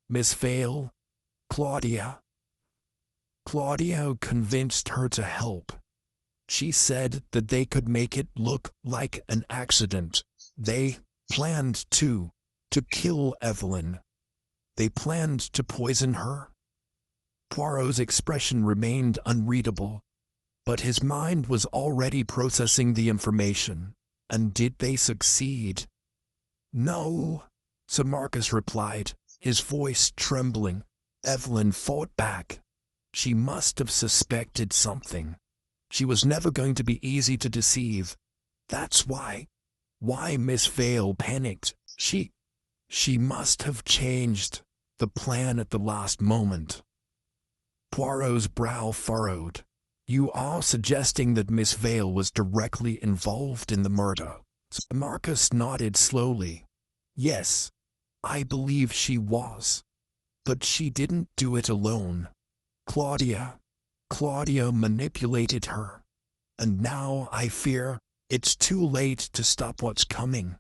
"Miss Vale, Claudia. Claudia convinced her to help. She said that they could make it look like an accident. They planned to kill Evelyn. They planned to poison her." Poirot's expression remained unreadable, but his mind was already processing the information. And did they succeed? "No," Sir Marcus replied, his voice trembling. "Evelyn fought back. She must have suspected something. She was never going to be easy to deceive. That's why Miss Vale panicked. She must have changed the plan at the last moment." Poirot's brow furrowed. "You are suggesting that Miss Vale was directly involved in the murder?" Marcus nodded slowly. "Yes, I believe she was. But she didn't do it alone. Claudia manipulated her. And now I fear It's too late to stop what's coming.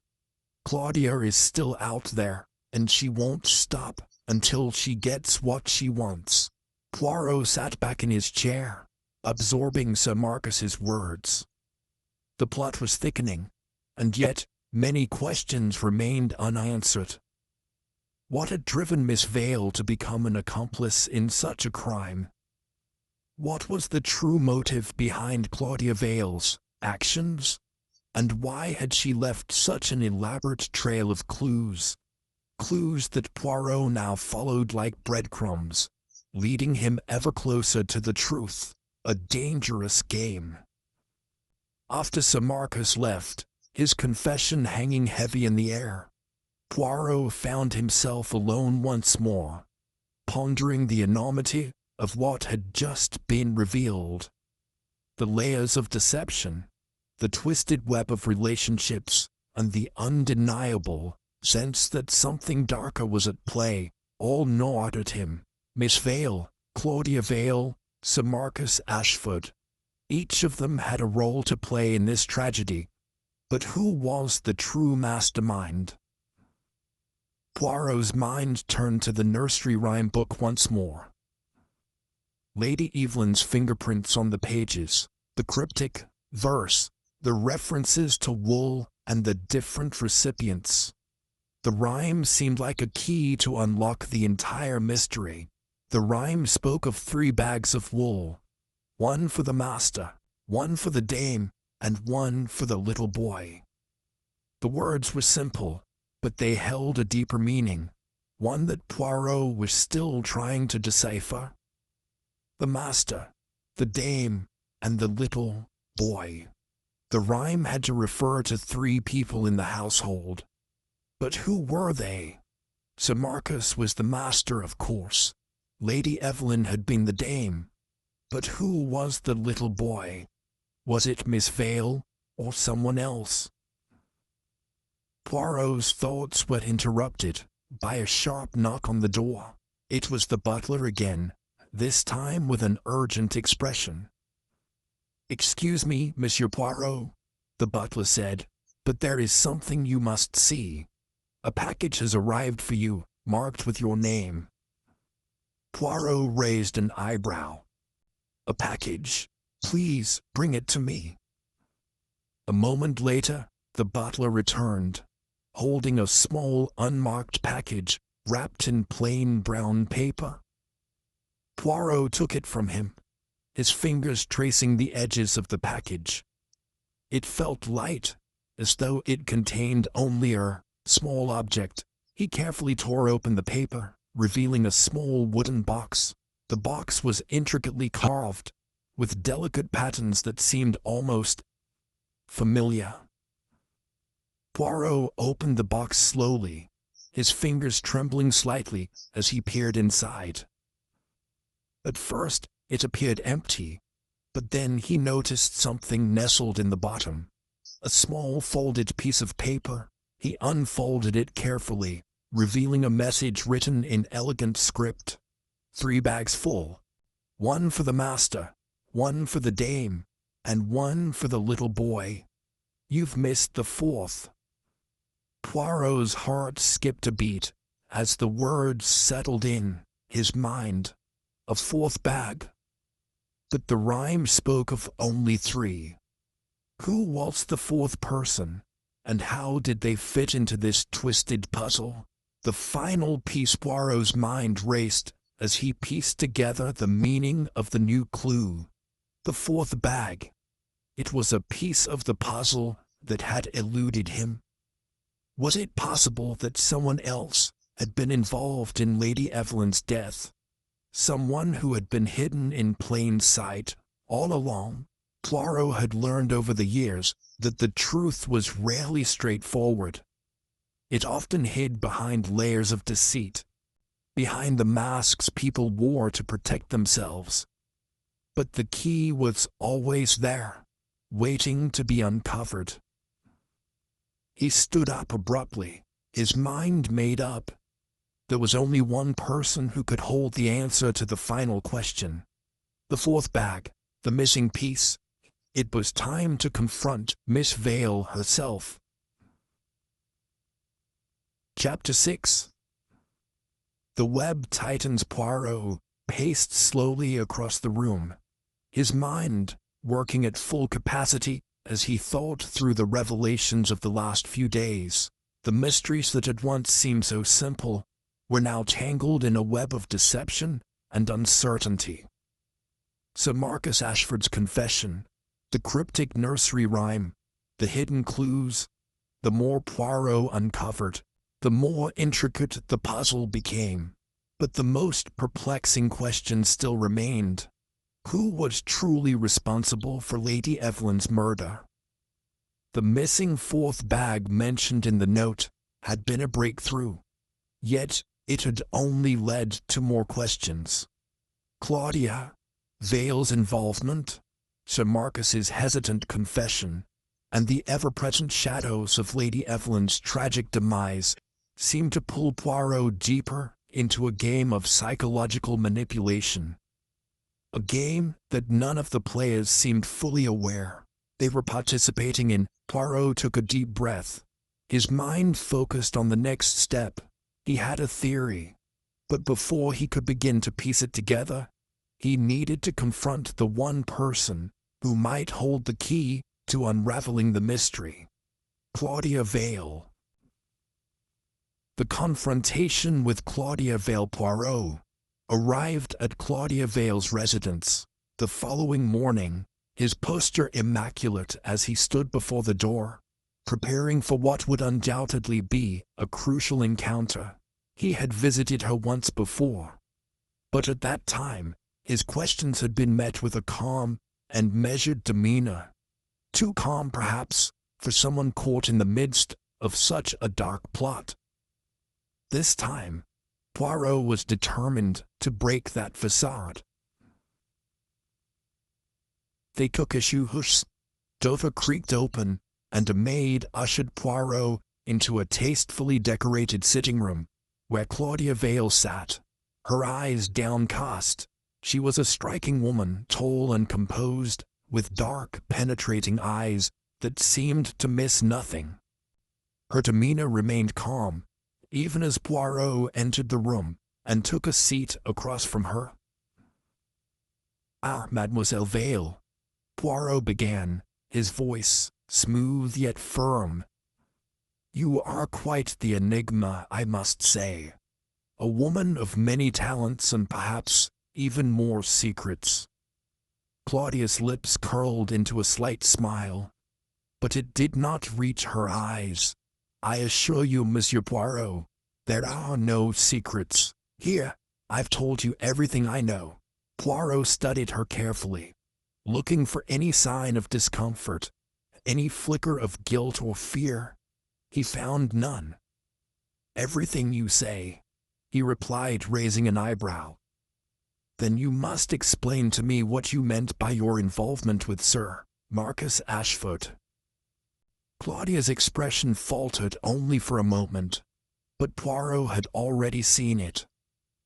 Claudia is still out there, and she won't stop until she gets what she wants. Poirot sat back in his chair, absorbing Sir Marcus's words. The plot was thickening, and yet many questions remained unanswered. What had driven Miss Vale to become an accomplice in such a crime? What was the true motive behind Claudia Vale's actions? And why had she left such an elaborate trail of clues? Clues that Poirot now followed like breadcrumbs, leading him ever closer to the truth. A dangerous game. After Sir Marcus left, his confession hanging heavy in the air, Poirot found himself alone once more, pondering the enormity of what had just been revealed. The layers of deception, the twisted web of relationships, and the undeniable sense that something darker was at play, all gnawed at him. Miss Vale, Claudia Vale, Sir Marcus Ashford. Each of them had a role to play in this tragedy. But who was the true mastermind? Poirot's mind turned to the nursery rhyme book once more. Lady Evelyn's fingerprints on the pages, the cryptic verse, the references to wool and the different recipients. The rhyme seemed like a key to unlock the entire mystery. The rhyme spoke of 3 bags of wool, one for the master, one for the dame, and one for the little boy. The words were simple, but they held a deeper meaning, one that Poirot was still trying to decipher. The master, the dame, and the little boy. The rhyme had to refer to 3 people in the household. But who were they? Sir Marcus was the master, of course. Lady Evelyn had been the dame. But who was the little boy? Was it Miss Vale, or someone else? Poirot's thoughts were interrupted by a sharp knock on the door. It was the butler again, this time with an urgent expression. "Excuse me, Monsieur Poirot," the butler said, "but there is something you must see. A package has arrived for you, marked with your name." Poirot raised an eyebrow. "A package? Please bring it to me." A moment later, the butler returned, holding a small unmarked package wrapped in plain brown paper. Poirot took it from him, his fingers tracing the edges of the package. It felt light, as though it contained only a small object. He carefully tore open the paper, revealing a small wooden box. The box was intricately carved, with delicate patterns that seemed almost familiar. Poirot opened the box slowly, his fingers trembling slightly as he peered inside. At first, it appeared empty, but then he noticed something nestled in the bottom. A small folded piece of paper. He unfolded it carefully, revealing a message written in elegant script. 3 bags full. One for the master, one for the dame, and one for the little boy. You've missed the 4th. Poirot's heart skipped a beat as the words settled in his mind. A 4th bag. But the rhyme spoke of only 3. Who was the 4th person, and how did they fit into this twisted puzzle? The final piece. Poirot's mind raced as he pieced together the meaning of the new clue. The 4th bag. It was a piece of the puzzle that had eluded him. Was it possible that someone else had been involved in Lady Evelyn's death? Someone who had been hidden in plain sight all along? Poirot had learned over the years that the truth was rarely straightforward. It often hid behind layers of deceit, behind the masks people wore to protect themselves. But the key was always there, waiting to be uncovered. He stood up abruptly, his mind made up. There was only one person who could hold the answer to the final question. The 4th bag, the missing piece. It was time to confront Miss Vale herself. Chapter 6. The web tightens. Poirot paced slowly across the room, his mind working at full capacity as he thought through the revelations of the last few days. The mysteries that had once seemed so simple were now tangled in a web of deception and uncertainty. Sir Marcus Ashford's confession, the cryptic nursery rhyme, the hidden clues. The more Poirot uncovered, the more intricate the puzzle became. But the most perplexing question still remained. Who was truly responsible for Lady Evelyn's murder? The missing fourth bag mentioned in the note had been a breakthrough, yet it had only led to more questions. Claudia Vale's involvement, Sir Marcus's hesitant confession, and the ever-present shadows of Lady Evelyn's tragic demise seemed to pull Poirot deeper into a game of psychological manipulation. A game that none of the players seemed fully aware they were participating in. Poirot took a deep breath. His mind focused on the next step. He had a theory, but before he could begin to piece it together, he needed to confront the one person who might hold the key to unraveling the mystery. Claudia Vale. The confrontation with Claudia Vale. Poirot arrived at Claudia Vale's residence the following morning, his posture immaculate as he stood before the door, preparing for what would undoubtedly be a crucial encounter. He had visited her once before, but at that time, his questions had been met with a calm and measured demeanor. Too calm, perhaps, for someone caught in the midst of such a dark plot. This time, Poirot was determined to break that facade. The cook-a-shoe-hoosh door creaked open, and a maid ushered Poirot into a tastefully decorated sitting room, where Claudia Vale sat, her eyes downcast. She was a striking woman, tall and composed, with dark, penetrating eyes that seemed to miss nothing. Her demeanor remained calm, even as Poirot entered the room and took a seat across from her. "Ah, Mademoiselle Vale," Poirot began, his voice smooth yet firm. "You are quite the enigma, I must say. A woman of many talents and perhaps even more secrets." Claudia's lips curled into a slight smile, but it did not reach her eyes. "I assure you, Monsieur Poirot, there are no secrets. Here, I've told you everything I know." Poirot studied her carefully, looking for any sign of discomfort, any flicker of guilt or fear. He found none. "Everything you say," he replied, raising an eyebrow. "Then you must explain to me what you meant by your involvement with Sir Marcus Ashford." Claudia's expression faltered only for a moment, but Poirot had already seen it.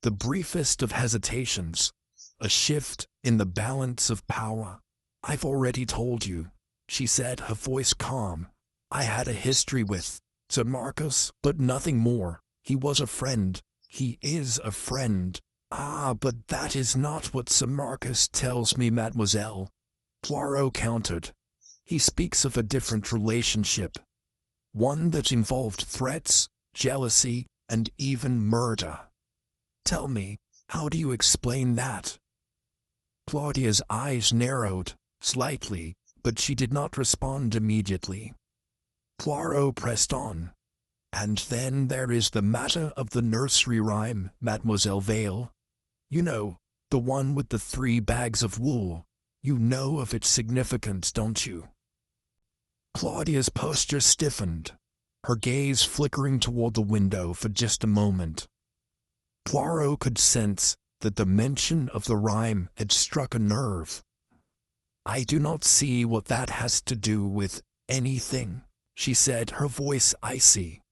The briefest of hesitations, a shift in the balance of power. "I've already told you," she said, her voice calm. "I had a history with Sir Marcus, but nothing more. He was a friend. He is a friend." "Ah, but that is not what Sir Marcus tells me, mademoiselle," Poirot countered. "He speaks of a different relationship, one that involved threats, jealousy, and even murder. Tell me, how do you explain that?" Claudia's eyes narrowed slightly, but she did not respond immediately. Poirot pressed on. "And then there is the matter of the nursery rhyme, Mademoiselle Vale. You know, the one with the 3 bags of wool. You know of its significance, don't you?" Claudia's posture stiffened, her gaze flickering toward the window for just a moment. Poirot could sense that the mention of the rhyme had struck a nerve. "I do not see what that has to do with anything," she said, her voice icy.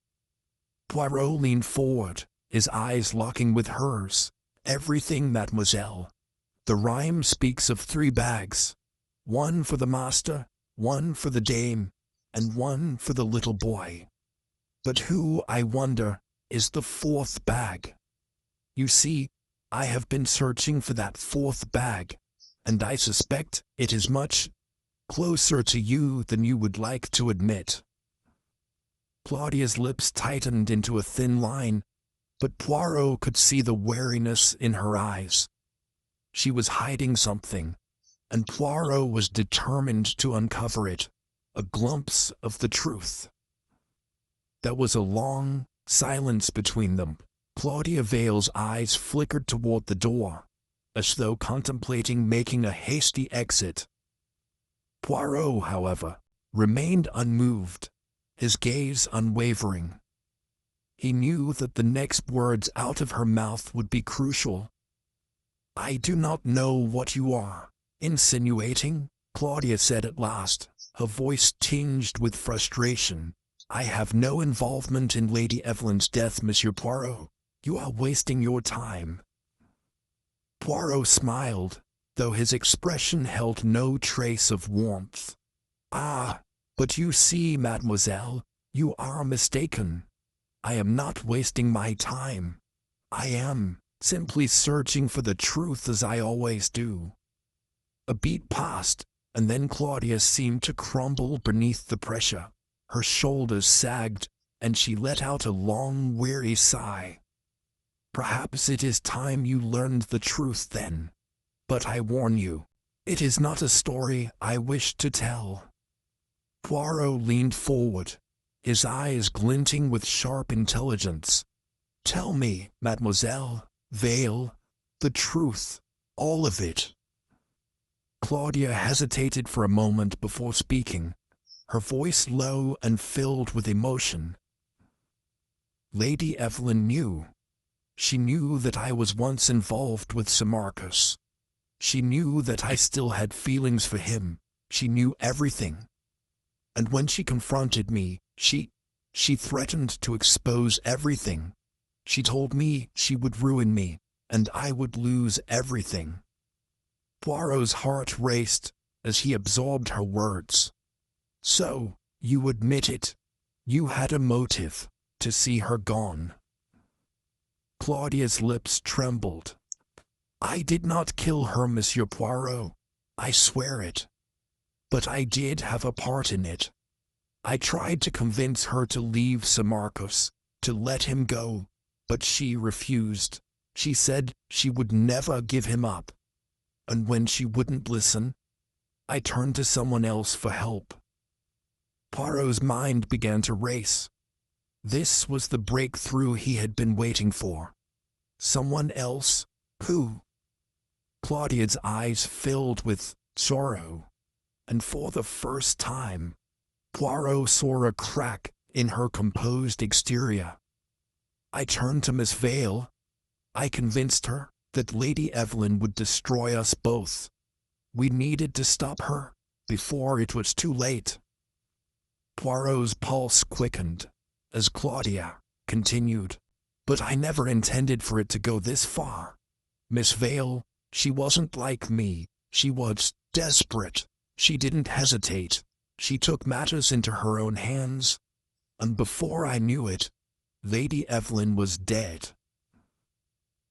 Poirot leaned forward, his eyes locking with hers. "Everything, mademoiselle. The rhyme speaks of 3 bags. One for the master, one for the dame, and one for the little boy. But who, I wonder, is the fourth bag? You see, I have been searching for that fourth bag, and I suspect it is much closer to you than you would like to admit. Claudia's lips tightened into a thin line, but Poirot could see the wariness in her eyes. She was hiding something, and Poirot was determined to uncover it, a glimpse of the truth. There was a long silence between them. Claudia Vale's eyes flickered toward the door, as though contemplating making a hasty exit. Poirot, however, remained unmoved, his gaze unwavering. He knew that the next words out of her mouth would be crucial. "I do not know what you are insinuating," Claudia said at last, her voice tinged with frustration. "I have no involvement in Lady Evelyn's death, Monsieur Poirot. You are wasting your time." Poirot smiled, though his expression held no trace of warmth. "Ah, but you see, mademoiselle, you are mistaken. I am not wasting my time. I am simply searching for the truth as I always do." A beat passed, and then Claudia seemed to crumble beneath the pressure. Her shoulders sagged, and she let out a long, weary sigh. "Perhaps it is time you learned the truth then. But I warn you, it is not a story I wish to tell." Poirot leaned forward, his eyes glinting with sharp intelligence. "Tell me, Mademoiselle Vale, the truth, all of it." Claudia hesitated for a moment before speaking, her voice low and filled with emotion. "Lady Evelyn knew. She knew that I was once involved with Sir Marcus. She knew that I still had feelings for him. She knew everything. And when she confronted me, she threatened to expose everything. She told me she would ruin me, and I would lose everything." Poirot's heart raced as he absorbed her words. "So, you admit it. You had a motive to see her gone." Claudia's lips trembled. "I did not kill her, Monsieur Poirot. I swear it. But I did have a part in it. I tried to convince her to leave Sir Marcus, to let him go, but she refused. She said she would never give him up. And when she wouldn't listen, I turned to someone else for help." Poirot's mind began to race. This was the breakthrough he had been waiting for. Someone else? Who? Claudia's eyes filled with sorrow, and for the first time, Poirot saw a crack in her composed exterior. "I turned to Miss Vale. I convinced her that Lady Evelyn would destroy us both. We needed to stop her before it was too late." Poirot's pulse quickened as Claudia continued, "But I never intended for it to go this far. Miss Vale, she wasn't like me. She was desperate. She didn't hesitate. She took matters into her own hands, and before I knew it, Lady Evelyn was dead."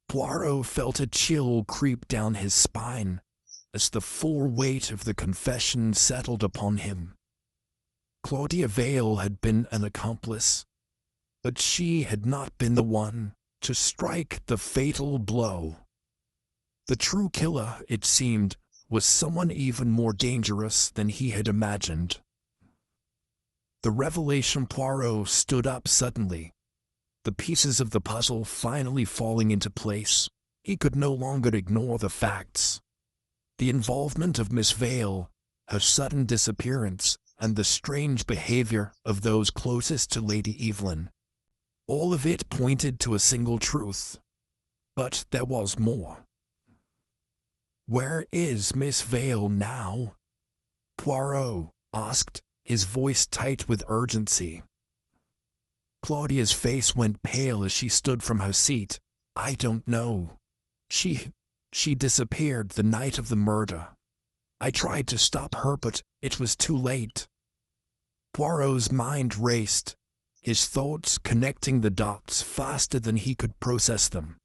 Poirot felt a chill creep down his spine as the full weight of the confession settled upon him. Claudia Vale had been an accomplice, but she had not been the one to strike the fatal blow. The true killer, it seemed, was someone even more dangerous than he had imagined. The revelation Poirot stood up suddenly, the pieces of the puzzle finally falling into place. He could no longer ignore the facts. The involvement of Miss Vale, her sudden disappearance, and the strange behavior of those closest to Lady Evelyn. All of it pointed to a single truth. But there was more. "Where is Miss Vale now?" Poirot asked, his voice tight with urgency. Claudia's face went pale as she stood from her seat. "I don't know. She disappeared the night of the murder. I tried to stop her, but it was too late. Poirot's mind raced, his thoughts connecting the dots faster than he could process them.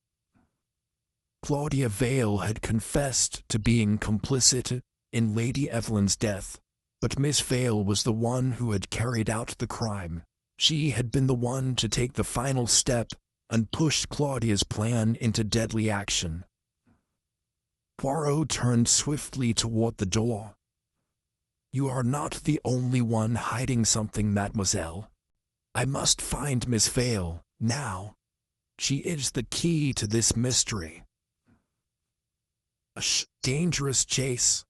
Claudia Vale had confessed to being complicit in Lady Evelyn's death, but Miss Vale was the one who had carried out the crime. She had been the one to take the final step and push Claudia's plan into deadly action. Poirot turned swiftly toward the door. "You are not the only one hiding something, mademoiselle. I must find Miss Vale, now. She is the key to this mystery." A dangerous chase.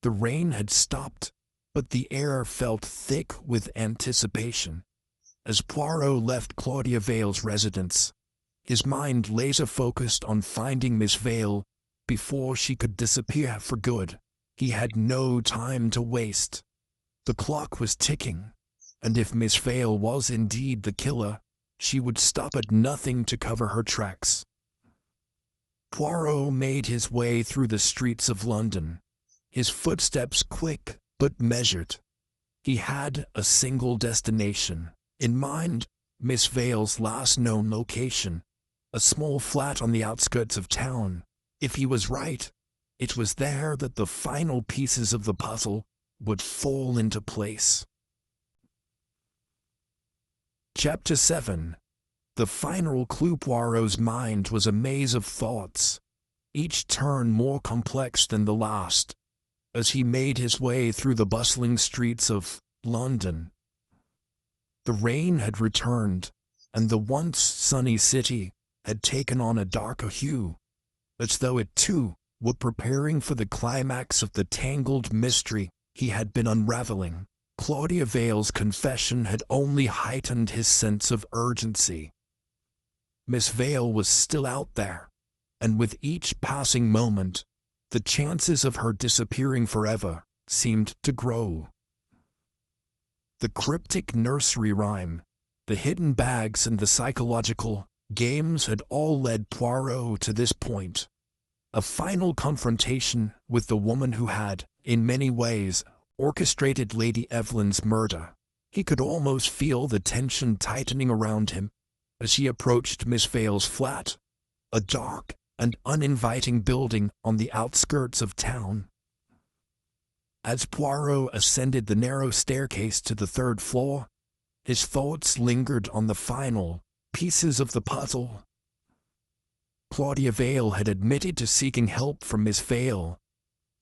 The rain had stopped, but the air felt thick with anticipation. As Poirot left Claudia Vale's residence, his mind laser-focused on finding Miss Vale before she could disappear for good. He had no time to waste. The clock was ticking, and if Miss Vale was indeed the killer, she would stop at nothing to cover her tracks. Poirot made his way through the streets of London, his footsteps quick but measured. He had a single destination in mind: Miss Vale's last known location, a small flat on the outskirts of town. If he was right, it was there that the final pieces of the puzzle would fall into place. Chapter 7. The final clue. Poirot's mind was a maze of thoughts, each turn more complex than the last, as he made his way through the bustling streets of London. The rain had returned, and the once sunny city had taken on a darker hue, as though it too were preparing for the climax of the tangled mystery he had been unraveling. Claudia Vale's confession had only heightened his sense of urgency. Miss Vale was still out there, and with each passing moment, the chances of her disappearing forever seemed to grow. The cryptic nursery rhyme, the hidden bags, and the psychological games had all led Poirot to this point. A final confrontation with the woman who had, in many ways, orchestrated Lady Evelyn's murder. He could almost feel the tension tightening around him as he approached Miss Vale's flat, a dark and uninviting building on the outskirts of town. As Poirot ascended the narrow staircase to the third floor, his thoughts lingered on the final pieces of the puzzle. Claudia Vale had admitted to seeking help from Miss Vale,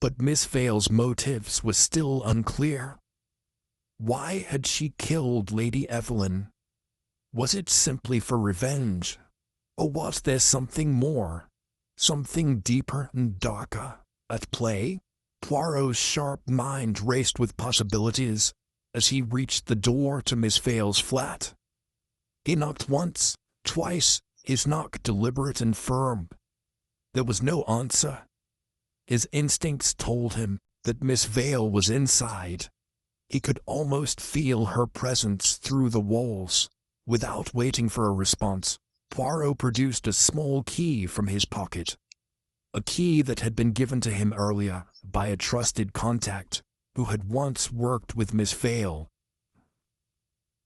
but Miss Vale's motives were still unclear. Why had she killed Lady Evelyn? Was it simply for revenge? Or was there something more, something deeper and darker, at play? Poirot's sharp mind raced with possibilities as he reached the door to Miss Vale's flat. He knocked once, twice, his knock deliberate and firm. There was no answer. His instincts told him that Miss Vale was inside. He could almost feel her presence through the walls. Without waiting for a response, Poirot produced a small key from his pocket. A key that had been given to him earlier by a trusted contact who had once worked with Miss Vale.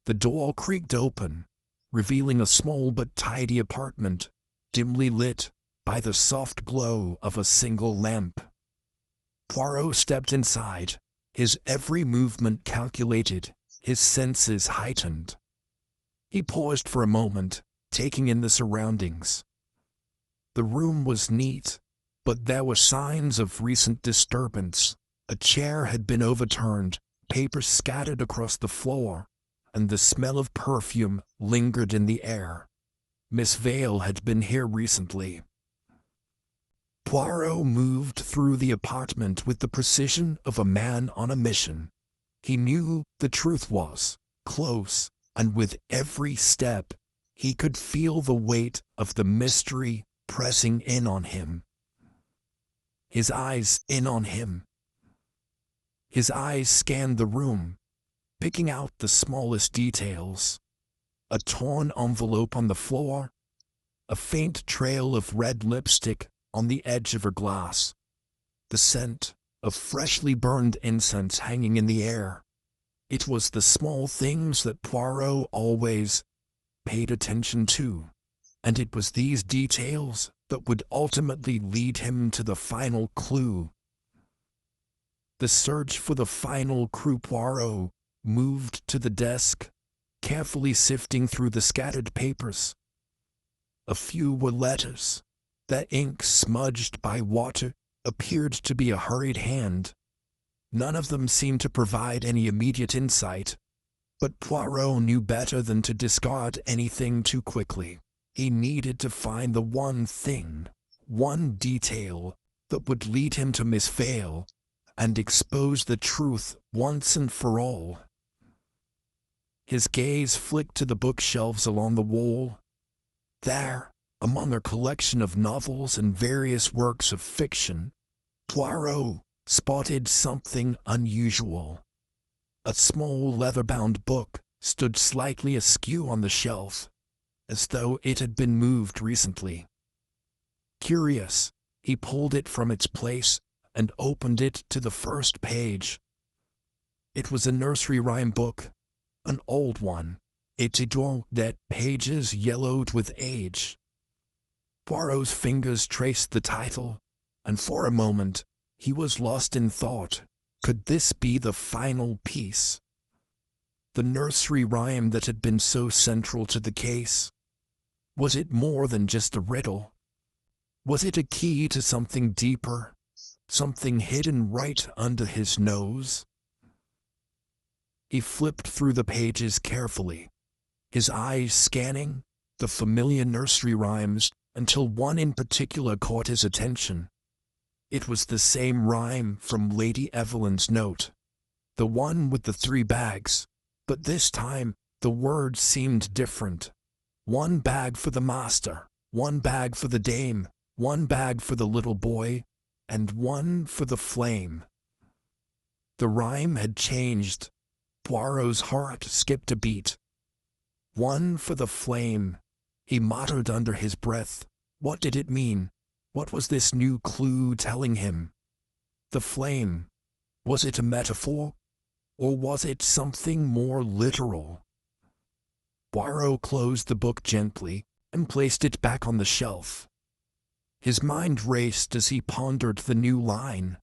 The door creaked open, revealing a small but tidy apartment, dimly lit by the soft glow of a single lamp. Poirot stepped inside, his every movement calculated, his senses heightened. He paused for a moment, taking in the surroundings. The room was neat, but there were signs of recent disturbance. A chair had been overturned, papers scattered across the floor, and the smell of perfume lingered in the air. Miss Vale had been here recently. Poirot moved through the apartment with the precision of a man on a mission. He knew the truth was close, and with every step, he could feel the weight of the mystery pressing in on him. His eyes scanned the room, picking out the smallest details. A torn envelope on the floor, a faint trail of red lipstick on the edge of her glass. The scent, of freshly burned incense hanging in the air. It was the small things that Poirot always paid attention to, and it was these details that would ultimately lead him to the final clue. The search for the final clue. Poirot moved to the desk, carefully sifting through the scattered papers. A few were letters. The ink, smudged by water, appeared to be a hurried hand. None of them seemed to provide any immediate insight, but Poirot knew better than to discard anything too quickly. He needed to find the one thing, one detail, that would lead him to Miss Vale, and expose the truth once and for all. His gaze flicked to the bookshelves along the wall. There, among a collection of novels and various works of fiction, Poirot spotted something unusual. A small leather-bound book stood slightly askew on the shelf, as though it had been moved recently. Curious, he pulled it from its place and opened it to the first page. It was a nursery rhyme book, an old one, its that pages yellowed with age. Poirot's fingers traced the title, and for a moment he was lost in thought. Could this be the final piece? The nursery rhyme that had been so central to the case? Was it more than just a riddle? Was it a key to something deeper, something hidden right under his nose? He flipped through the pages carefully, his eyes scanning the familiar nursery rhymes until one in particular caught his attention. It was the same rhyme from Lady Evelyn's note, the one with the 3 bags, but this time the words seemed different. 1 bag for the master, 1 bag for the dame, 1 bag for the little boy, and 1 for the flame. The rhyme had changed. Poirot's heart skipped a beat. 1 for the flame, he muttered under his breath. What did it mean? What was this new clue telling him? The flame, was it a metaphor? Or was it something more literal? Poirot closed the book gently and placed it back on the shelf. His mind raced as he pondered the new line.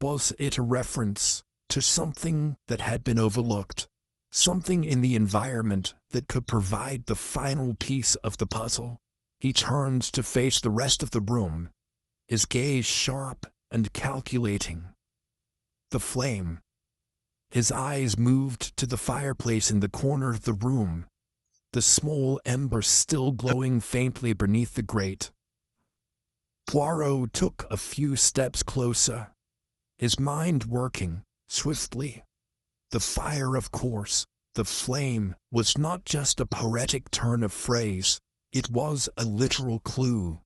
Was it a reference to something that had been overlooked? Something in the environment that could provide the final piece of the puzzle? He turned to face the rest of the room, his gaze sharp and calculating. The flame. His eyes moved to the fireplace in the corner of the room, the small embers still glowing faintly beneath the grate. Poirot took a few steps closer, his mind working swiftly. The fire, of course, the flame, was not just a poetic turn of phrase. It was a literal clue.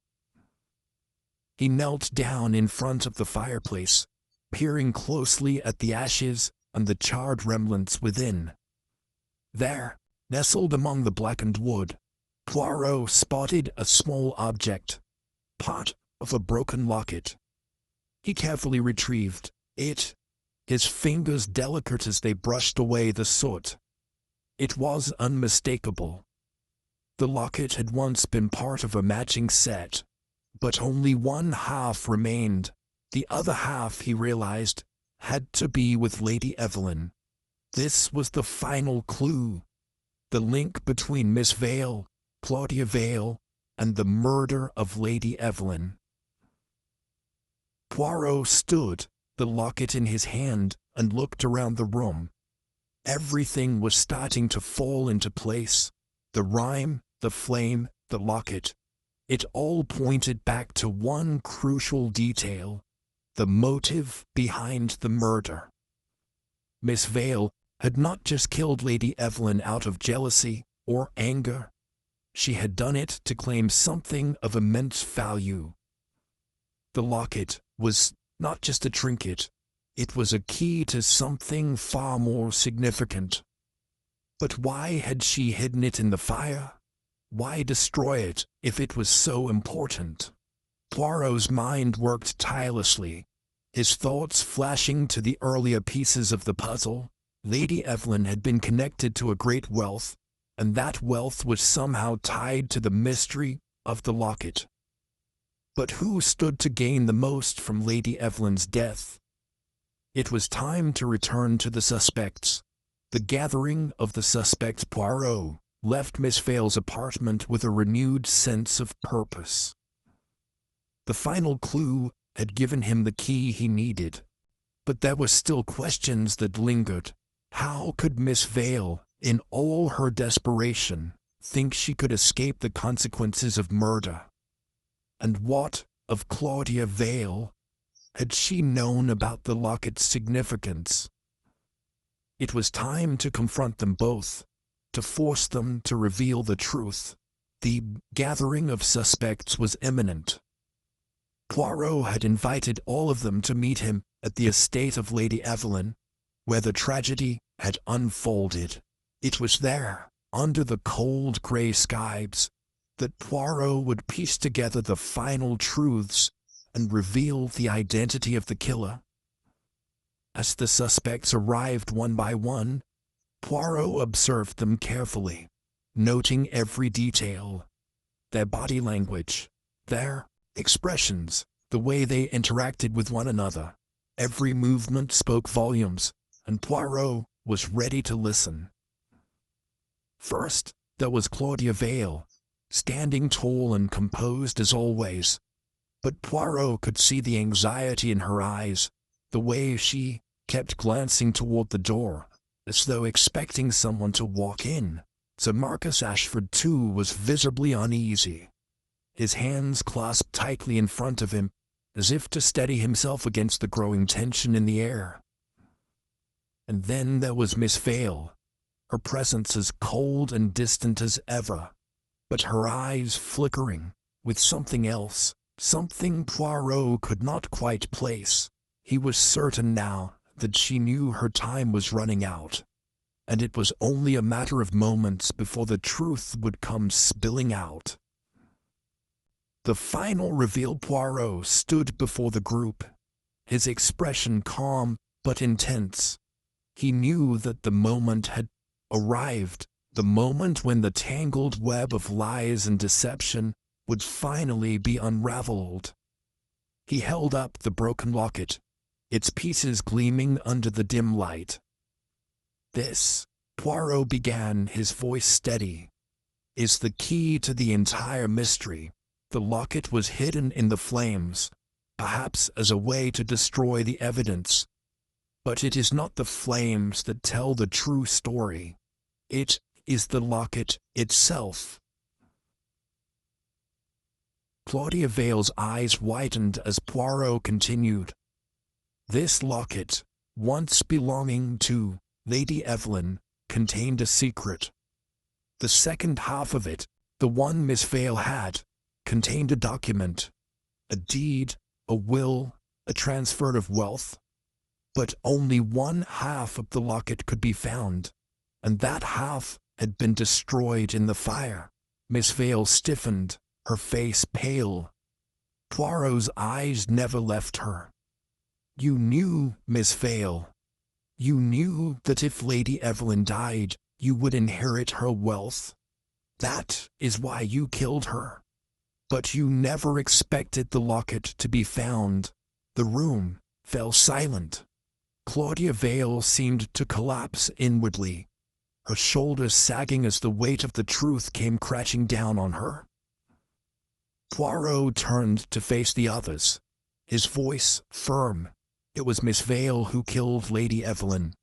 He knelt down in front of the fireplace, peering closely at the ashes and the charred remnants within. There, nestled among the blackened wood, Poirot spotted a small object, part of a broken locket. He carefully retrieved it, his fingers delicate as they brushed away the soot. It was unmistakable. The locket had once been part of a matching set, but only one half remained. The other half, he realized, had to be with Lady Evelyn. This was the final clue, the link between Miss Vale, Claudia Vale, and the murder of Lady Evelyn. Poirot stood, the locket in his hand, and looked around the room. Everything was starting to fall into place. The rhyme, the flame, the locket. It all pointed back to one crucial detail, the motive behind the murder. Miss Vale had not just killed Lady Evelyn out of jealousy or anger. She had done it to claim something of immense value. The locket was not just a trinket, it was a key to something far more significant. But why had she hidden it in the fire? Why destroy it if it was so important? Poirot's mind worked tirelessly, his thoughts flashing to the earlier pieces of the puzzle. Lady Evelyn had been connected to a great wealth, and that wealth was somehow tied to the mystery of the locket. But who stood to gain the most from Lady Evelyn's death? It was time to return to the suspects. The gathering of the suspects. Poirot left Miss Vale's apartment with a renewed sense of purpose. The final clue had given him the key he needed, but there were still questions that lingered. How could Miss Vale, in all her desperation, think she could escape the consequences of murder? And what of Claudia Vale? Had she known about the locket's significance? It was time to confront them both, to force them to reveal the truth. The gathering of suspects was imminent. Poirot had invited all of them to meet him at the estate of Lady Evelyn, where the tragedy had unfolded. It was there, under the cold grey skies, that Poirot would piece together the final truths and reveal the identity of the killer. As the suspects arrived one by one, Poirot observed them carefully, noting every detail: their body language, their expressions, the way they interacted with one another. Every movement spoke volumes, and Poirot was ready to listen. First, there was Claudia Vale, standing tall and composed as always. But Poirot could see the anxiety in her eyes, the way she kept glancing toward the door, as though expecting someone to walk in. Sir Marcus Ashford, too, was visibly uneasy, his hands clasped tightly in front of him, as if to steady himself against the growing tension in the air. And then there was Miss Vale, her presence as cold and distant as ever, but her eyes flickering with something else, something Poirot could not quite place. He was certain now that she knew her time was running out, and it was only a matter of moments before the truth would come spilling out. The final reveal. Poirot stood before the group, his expression calm but intense. He knew that the moment had arrived, the moment when the tangled web of lies and deception would finally be unraveled. He held up the broken locket, its pieces gleaming under the dim light. "This," Poirot began, his voice steady, "is the key to the entire mystery." The locket was hidden in the flames, perhaps as a way to destroy the evidence. But it is not the flames that tell the true story. It is the locket itself. Claudia Vale's eyes widened as Poirot continued. This locket, once belonging to Lady Evelyn, contained a secret. The second half of it, the one Miss Vale had, contained a document, a deed, a will, a transfer of wealth. But only one half of the locket could be found, and that half had been destroyed in the fire. Miss Vale stiffened, her face pale. Poirot's eyes never left her. "You knew, Miss Vale. You knew that if Lady Evelyn died, you would inherit her wealth. That is why you killed her. But you never expected the locket to be found." The room fell silent. Claudia Vale seemed to collapse inwardly, her shoulders sagging as the weight of the truth came crashing down on her. Poirot turned to face the others, his voice firm. "It was Miss Vale who killed Lady Evelyn.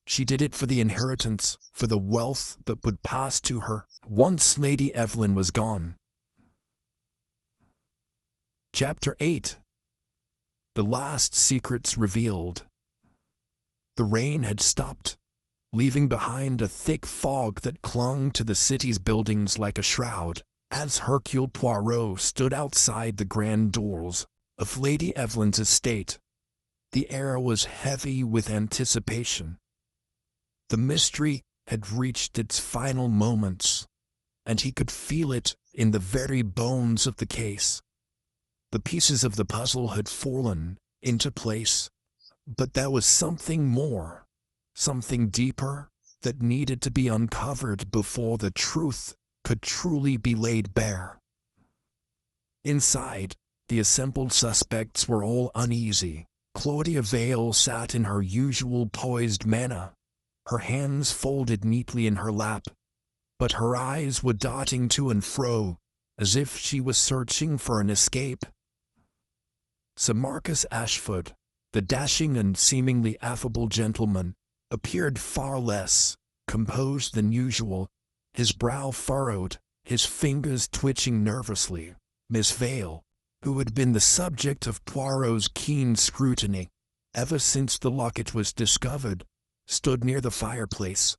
She did it for the inheritance, for the wealth that would pass to her once Lady Evelyn was gone." Chapter 8. The last secrets revealed. The rain had stopped, leaving behind a thick fog that clung to the city's buildings like a shroud. As Hercule Poirot stood outside the grand doors of Lady Evelyn's estate, the air was heavy with anticipation. The mystery had reached its final moments, and he could feel it in the very bones of the case. The pieces of the puzzle had fallen into place. But there was something more, something deeper, that needed to be uncovered before the truth could truly be laid bare. Inside, the assembled suspects were all uneasy. Claudia Vale sat in her usual poised manner, her hands folded neatly in her lap, but her eyes were darting to and fro, as if she was searching for an escape. Sir Marcus Ashford, the dashing and seemingly affable gentleman, appeared far less composed than usual, his brow furrowed, his fingers twitching nervously. Miss Vale, who had been the subject of Poirot's keen scrutiny ever since the locket was discovered, stood near the fireplace,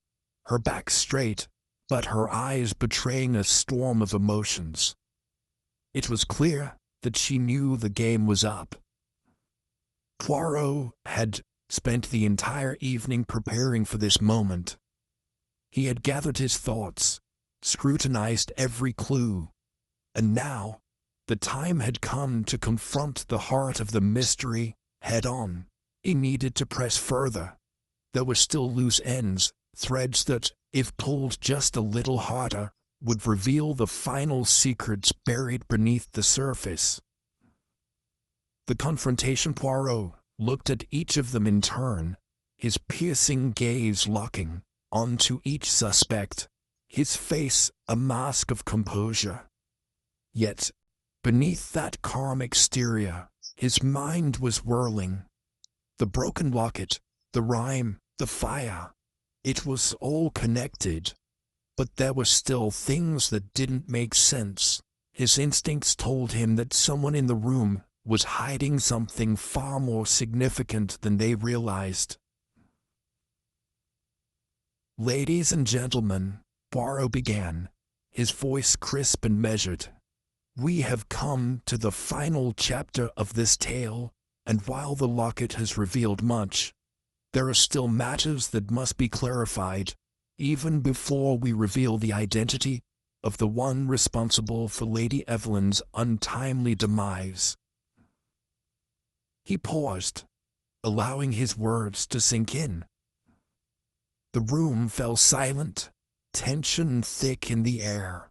her back straight, but her eyes betraying a storm of emotions. It was clear that she knew the game was up. Poirot had spent the entire evening preparing for this moment. He had gathered his thoughts, scrutinized every clue, and now the time had come to confront the heart of the mystery head-on. He needed to press further. There were still loose ends, threads that, if pulled just a little harder, would reveal the final secrets buried beneath the surface. The confrontation. Poirot looked at each of them in turn, his piercing gaze locking onto each suspect, his face a mask of composure. Yet, beneath that calm exterior, his mind was whirling. The broken locket, the rhyme, the fire. It was all connected. But there were still things that didn't make sense. His instincts told him that someone in the room was hiding something far more significant than they realized. "Ladies and gentlemen," Poirot began, his voice crisp and measured, "we have come to the final chapter of this tale, and while the locket has revealed much, there are still matters that must be clarified, even before we reveal the identity of the one responsible for Lady Evelyn's untimely demise." He paused, allowing his words to sink in. The room fell silent, tension thick in the air.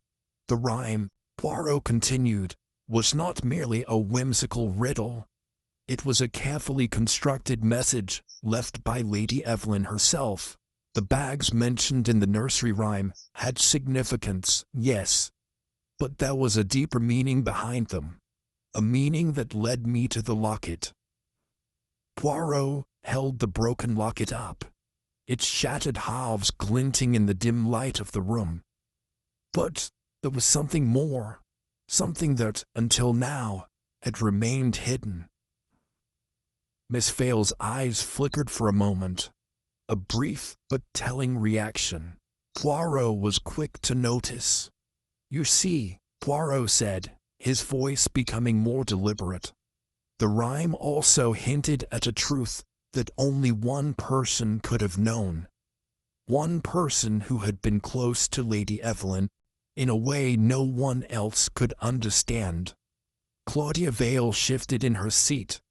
The rhyme, Poirot continued, was not merely a whimsical riddle. It was a carefully constructed message left by Lady Evelyn herself. The bags mentioned in the nursery rhyme had significance, yes, but there was a deeper meaning behind them, a meaning that led me to the locket. Poirot held the broken locket up, its shattered halves glinting in the dim light of the room. But there was something more, something that, until now, had remained hidden. Miss Vale's eyes flickered for a moment, a brief but telling reaction. Poirot was quick to notice. "You see," Poirot said, his voice becoming more deliberate, "the rhyme also hinted at a truth that only one person could have known. One person who had been close to Lady Evelyn in a way no one else could understand." Claudia Vale shifted in her seat,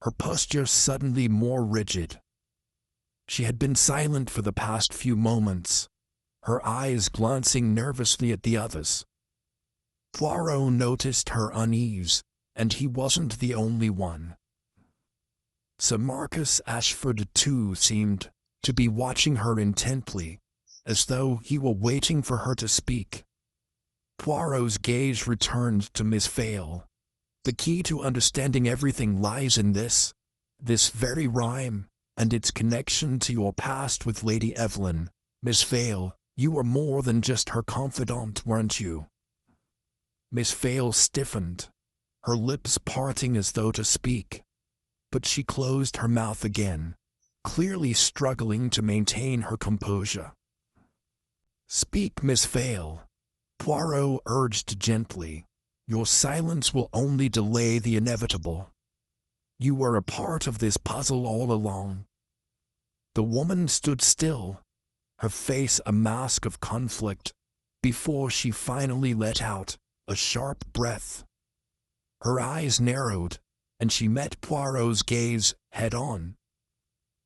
her posture suddenly more rigid. She had been silent for the past few moments, her eyes glancing nervously at the others. Poirot noticed her unease, and he wasn't the only one. Sir Marcus Ashford too seemed to be watching her intently, as though he were waiting for her to speak. Poirot's gaze returned to Miss Vale. "The key to understanding everything lies in this very rhyme, and its connection to your past with Lady Evelyn. Miss Vale, you were more than just her confidant, weren't you?" Miss Vale stiffened, her lips parting as though to speak. But she closed her mouth again, clearly struggling to maintain her composure. "Speak, Miss Vale," Poirot urged gently. "Your silence will only delay the inevitable. You were a part of this puzzle all along." The woman stood still, her face a mask of conflict, before she finally let out a sharp breath. Her eyes narrowed, and she met Poirot's gaze head-on.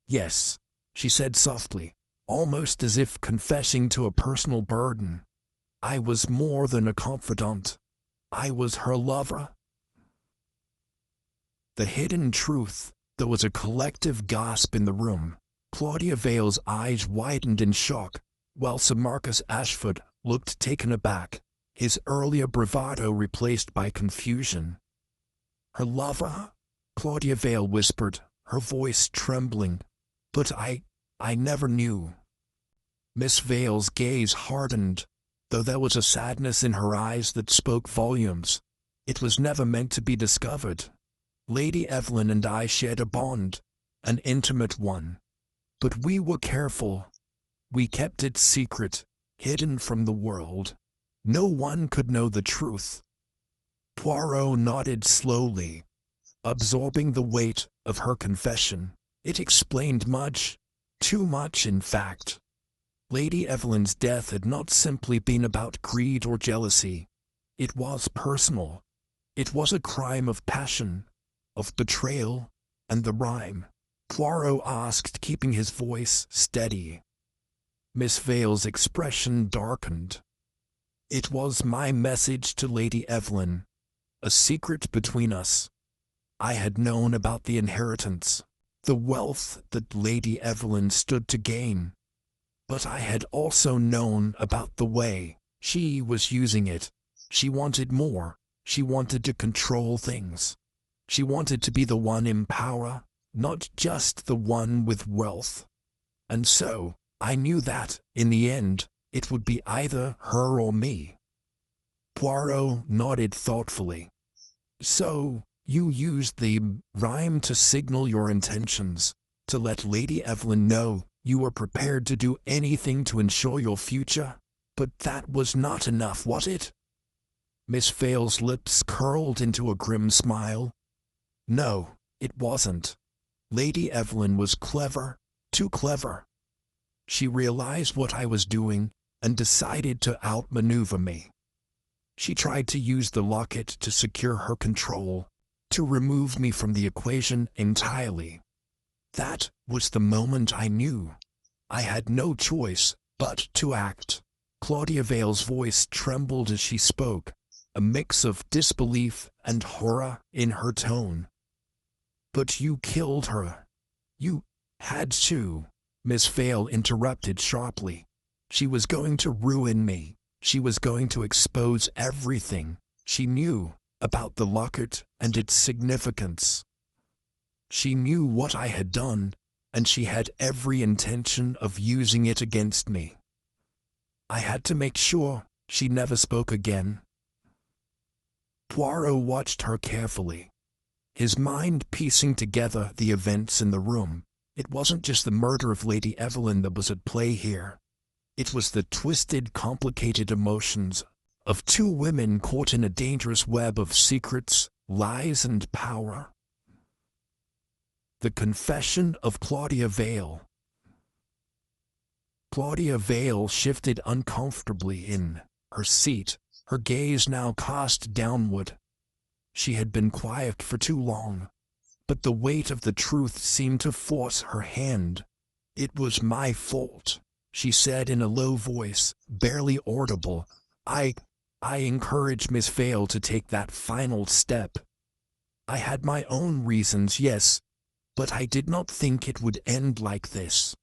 "Yes," she said softly, almost as if confessing to a personal burden. "I was more than a confidant. I was her lover." The hidden truth. There was a collective gasp in the room. Claudia Vale's eyes widened in shock, while Sir Marcus Ashford looked taken aback, his earlier bravado replaced by confusion. "Her lover?" Claudia Vale whispered, her voice trembling. "But I never knew." Miss Vale's gaze hardened, though there was a sadness in her eyes that spoke volumes. "It was never meant to be discovered. Lady Evelyn and I shared a bond, an intimate one. But we were careful. We kept it secret, hidden from the world. No one could know the truth." Poirot nodded slowly, absorbing the weight of her confession. It explained much, too much in fact. Lady Evelyn's death had not simply been about greed or jealousy. It was personal. It was a crime of passion, of betrayal, and the rhyme. Poirot asked, keeping his voice steady. Miss Vale's expression darkened. "It was my message to Lady Evelyn, a secret between us. I had known about the inheritance, the wealth that Lady Evelyn stood to gain. But I had also known about the way she was using it. She wanted more. She wanted to control things. She wanted to be the one in power, not just the one with wealth. And so, I knew that, in the end, it would be either her or me." Poirot nodded thoughtfully. "So, you used the rhyme to signal your intentions, to let Lady Evelyn know you were prepared to do anything to ensure your future? But that was not enough, was it?" Miss Vale's lips curled into a grim smile. "No, it wasn't. Lady Evelyn was clever, too clever. She realized what I was doing and decided to outmaneuver me. She tried to use the locket to secure her control, to remove me from the equation entirely. That was the moment I knew. I had no choice but to act." Claudia Vale's voice trembled as she spoke, a mix of disbelief and horror in her tone. "But you killed her. You had to," Miss Vale interrupted sharply. "She was going to ruin me. She was going to expose everything she knew about the locket and its significance. She knew what I had done, and she had every intention of using it against me. I had to make sure she never spoke again." Poirot watched her carefully, his mind piecing together the events in the room. It wasn't just the murder of Lady Evelyn that was at play here. It was the twisted, complicated emotions of two women caught in a dangerous web of secrets, lies, and power. The confession of Claudia Vale. Claudia Vale shifted uncomfortably in her seat, her gaze now cast downward. She had been quiet for too long, but the weight of the truth seemed to force her hand. "It was my fault," she said in a low voice, barely audible. I encouraged Miss Vale to take that final step. I had my own reasons, yes, but I did not think it would end like this.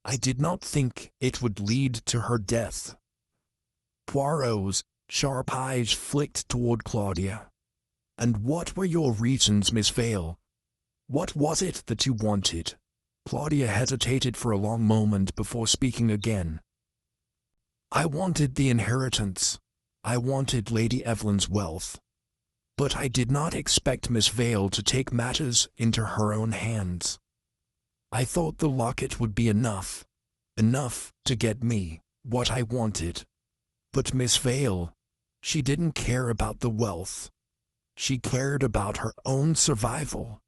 I did not think it would lead to her death." Poirot's sharp eyes flicked toward Claudia. "And what were your reasons, Miss Vale? What was it that you wanted?" Claudia hesitated for a long moment before speaking again. "I wanted the inheritance. I wanted Lady Evelyn's wealth. But I did not expect Miss Vale to take matters into her own hands. I thought the locket would be enough to get me what I wanted. But Miss Vale, she didn't care about the wealth. She cared about her own survival."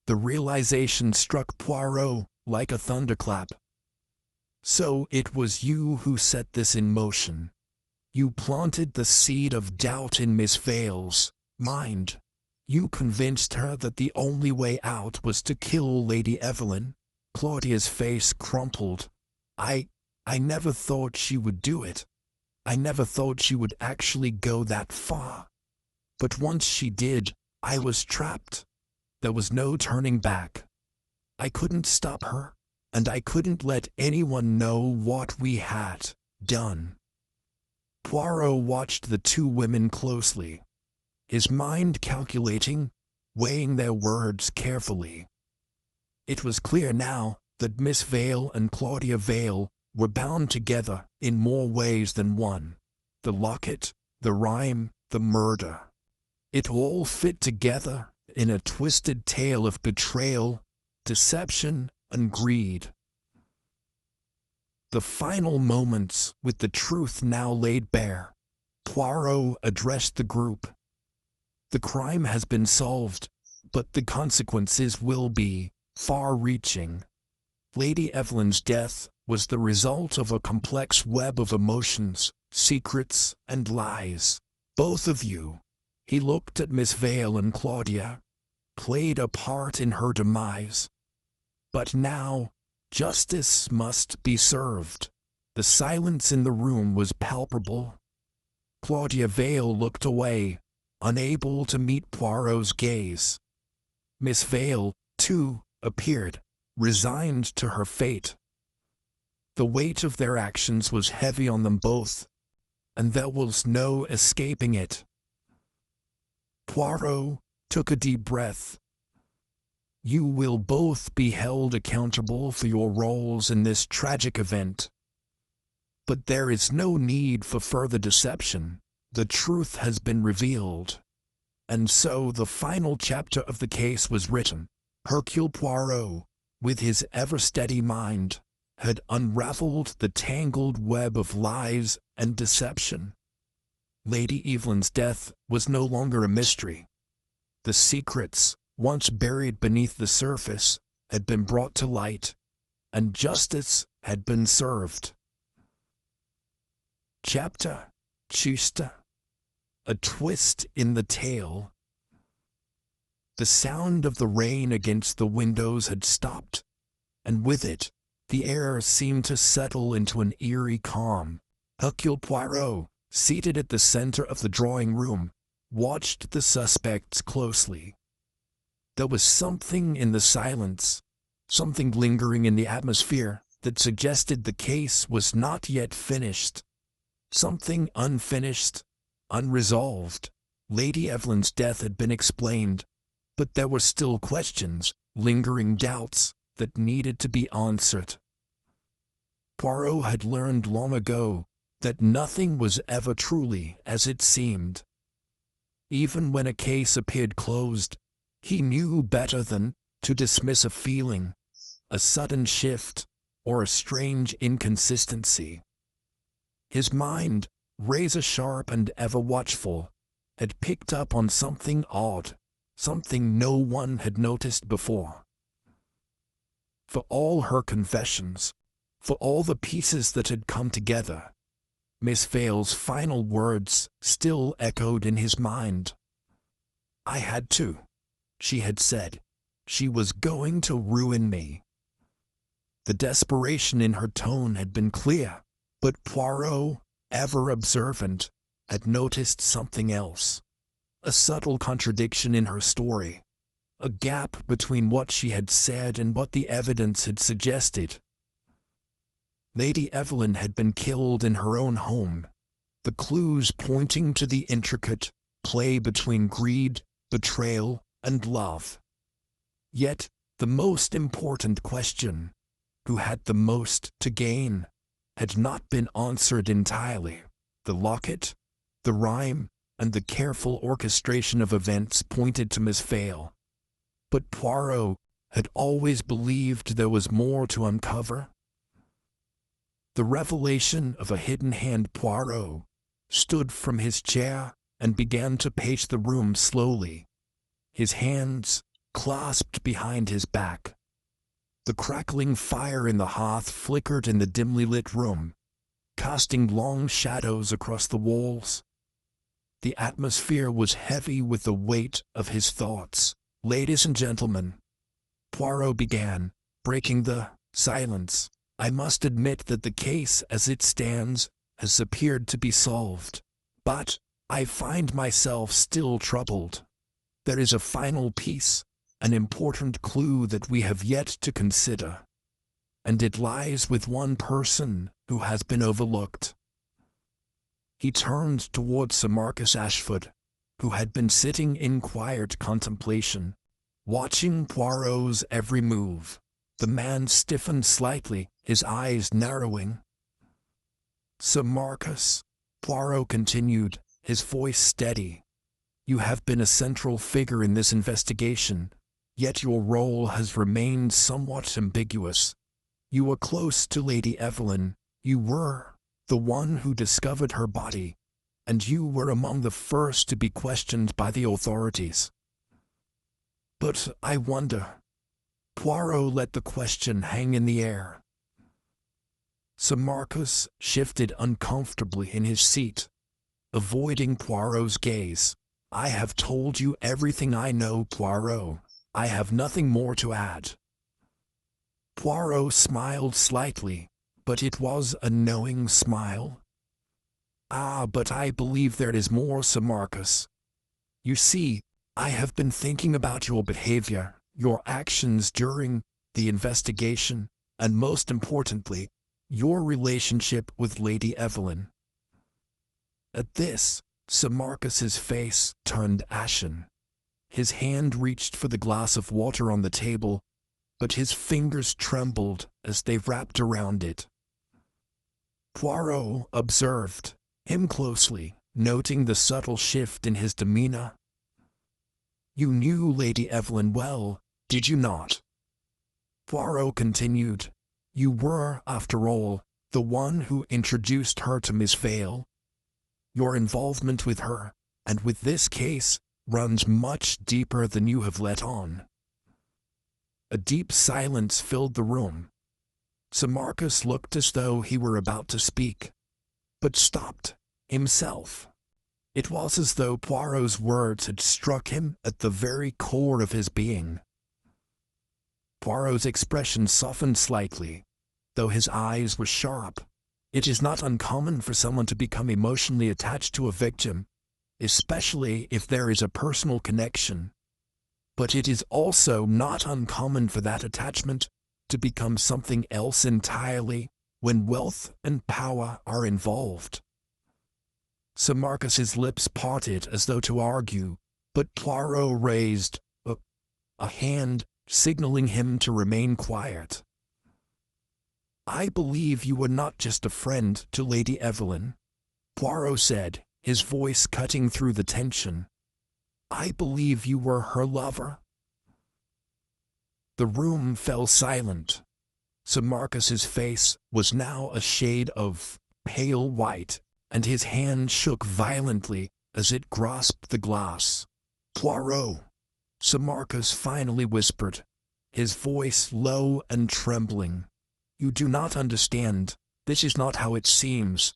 The realization struck Poirot like a thunderclap. "So it was you who set this in motion. You planted the seed of doubt in Miss Vale's mind. You convinced her that the only way out was to kill Lady Evelyn. Claudia's face crumpled. I never thought she would do it. I never thought she would actually go that far. But once she did, I was trapped. There was no turning back. I couldn't stop her, and I couldn't let anyone know what we had done. Poirot watched the two women closely, his mind calculating, weighing their words carefully. It was clear now that Miss Vale and Claudia Vale were bound together in more ways than one. The locket, the rhyme, the murder. It all fit together in a twisted tale of betrayal, deception, and greed. The final moments, with the truth now laid bare, Poirot addressed the group. The crime has been solved, but the consequences will be far-reaching. Lady Evelyn's death was the result of a complex web of emotions, secrets, and lies. Both of you, he looked at Miss Vale and Claudia, played a part in her demise. But now, justice must be served. The silence in the room was palpable. Claudia Vale looked away, unable to meet Poirot's gaze. Miss Vale, too, appeared, resigned to her fate. The weight of their actions was heavy on them both, and there was no escaping it. Poirot took a deep breath. You will both be held accountable for your roles in this tragic event. But there is no need for further deception. The truth has been revealed. And so the final chapter of the case was written. Hercule Poirot, with his ever-steady mind, had unraveled the tangled web of lies and deception. Lady Evelyn's death was no longer a mystery. The secrets, once buried beneath the surface, had been brought to light, and justice had been served. Chapter Chista. A twist in the tale. The sound of the rain against the windows had stopped, and with it, the air seemed to settle into an eerie calm. Hercule Poirot, seated at the center of the drawing room, watched the suspects closely. There was something in the silence, something lingering in the atmosphere that suggested the case was not yet finished. Something unfinished, unresolved. Lady Evelyn's death had been explained, but there were still questions, lingering doubts, that needed to be answered. Poirot had learned long ago that nothing was ever truly as it seemed. Even when a case appeared closed, he knew better than to dismiss a feeling, a sudden shift, or a strange inconsistency. His mind, razor-sharp and ever-watchful, had picked up on something odd, something no one had noticed before. For all her confessions, for all the pieces that had come together, Miss Vale's final words still echoed in his mind. "I had to," she had said. She was going to ruin me. The desperation in her tone had been clear, but Poirot, ever observant, had noticed something else. A subtle contradiction in her story. A gap between what she had said and what the evidence had suggested. Lady Evelyn had been killed in her own home, the clues pointing to the intricate play between greed, betrayal, and love. Yet, the most important question, who had the most to gain, had not been answered entirely. The locket, the rhyme, and the careful orchestration of events pointed to Miss Vale. But Poirot had always believed there was more to uncover. The revelation of a hidden hand. Poirot stood from his chair and began to pace the room slowly, his hands clasped behind his back. The crackling fire in the hearth flickered in the dimly lit room, casting long shadows across the walls. The atmosphere was heavy with the weight of his thoughts. "Ladies and gentlemen," Poirot began, breaking the silence, "I must admit that the case as it stands has appeared to be solved. But I find myself still troubled. There is a final piece, an important clue that we have yet to consider. And it lies with one person who has been overlooked." He turned toward Sir Marcus Ashford, who had been sitting in quiet contemplation, watching Poirot's every move. The man stiffened slightly, his eyes narrowing. "Sir Marcus," Poirot continued, his voice steady, "you have been a central figure in this investigation, yet your role has remained somewhat ambiguous. You were close to Lady Evelyn, you were the one who discovered her body, and you were among the first to be questioned by the authorities. But I wonder—" Poirot let the question hang in the air. Sir Marcus shifted uncomfortably in his seat, avoiding Poirot's gaze. "I have told you everything I know, Poirot. I have nothing more to add." Poirot smiled slightly, but it was a knowing smile. "Ah, but I believe there is more, Sir Marcus. You see, I have been thinking about your behavior, your actions during the investigation, and most importantly, your relationship with Lady Evelyn." At this, Sir Marcus's face turned ashen. His hand reached for the glass of water on the table, but his fingers trembled as they wrapped around it. Poirot observed him closely, noting the subtle shift in his demeanor. "You knew Lady Evelyn well, did you not?" Poirot continued. "You were, after all, the one who introduced her to Miss Vale. Your involvement with her, and with this case, runs much deeper than you have let on." A deep silence filled the room. Sir Marcus looked as though he were about to speak, but stopped himself. It was as though Poirot's words had struck him at the very core of his being. Poirot's expression softened slightly, though his eyes were sharp. It is not uncommon for someone to become emotionally attached to a victim, especially if there is a personal connection. But it is also not uncommon for that attachment to become something else entirely when wealth and power are involved. Sir Marcus's lips parted as though to argue, but Poirot raised a hand, signaling him to remain quiet. "I believe you were not just a friend to Lady Evelyn," Poirot said, his voice cutting through the tension. "I believe you were her lover." The room fell silent. Sir Marcus's face was now a shade of pale white, and his hand shook violently as it grasped the glass. "Poirot," Sir Marcus finally whispered, his voice low and trembling. "You do not understand. This is not how it seems.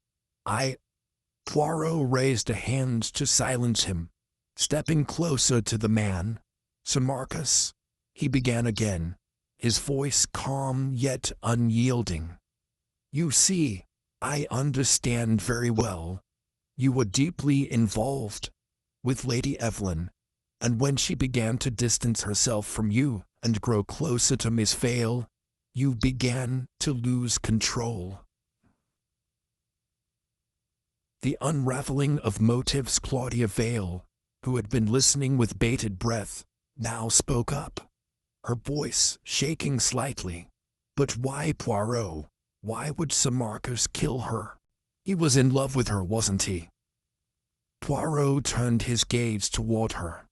Poirot raised a hand to silence him, stepping closer to the man. "Sir Marcus," he began again, his voice calm yet unyielding. "You see, I understand very well. You were deeply involved with Lady Evelyn, and when she began to distance herself from you and grow closer to Miss Vale, you began to lose control." The unraveling of motives. Claudia Vale, who had been listening with bated breath, now spoke up, her voice shaking slightly. "But why, Poirot? Why would Sir Marcus kill her? He was in love with her, wasn't he?" Poirot turned his gaze toward her.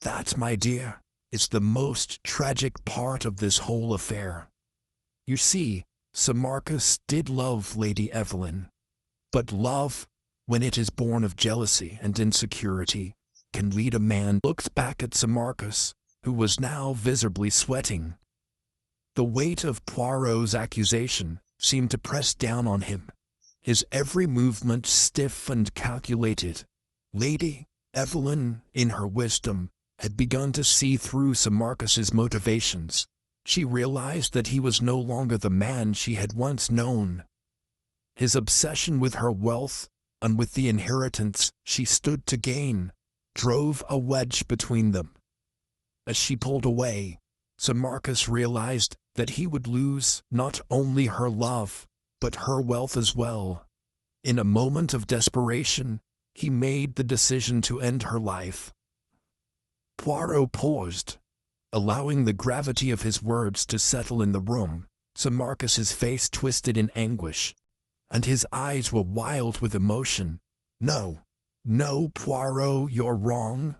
"That, my dear, is the most tragic part of this whole affair. You see, Sir Marcus did love Lady Evelyn. But love, when it is born of jealousy and insecurity, can lead a man." Looked back at Sir Marcus, who was now visibly sweating. The weight of Poirot's accusation seemed to press down on him, his every movement stiff and calculated. Lady Evelyn, in her wisdom, had begun to see through Sir Marcus's motivations. She realized that he was no longer the man she had once known. His obsession with her wealth, and with the inheritance she stood to gain, drove a wedge between them. As she pulled away, Sir Marcus realized that he would lose not only her love, but her wealth as well. In a moment of desperation, he made the decision to end her life. Poirot paused, allowing the gravity of his words to settle in the room. Sir Marcus's face twisted in anguish, and his eyes were wild with emotion. "No, no, Poirot, you're wrong,"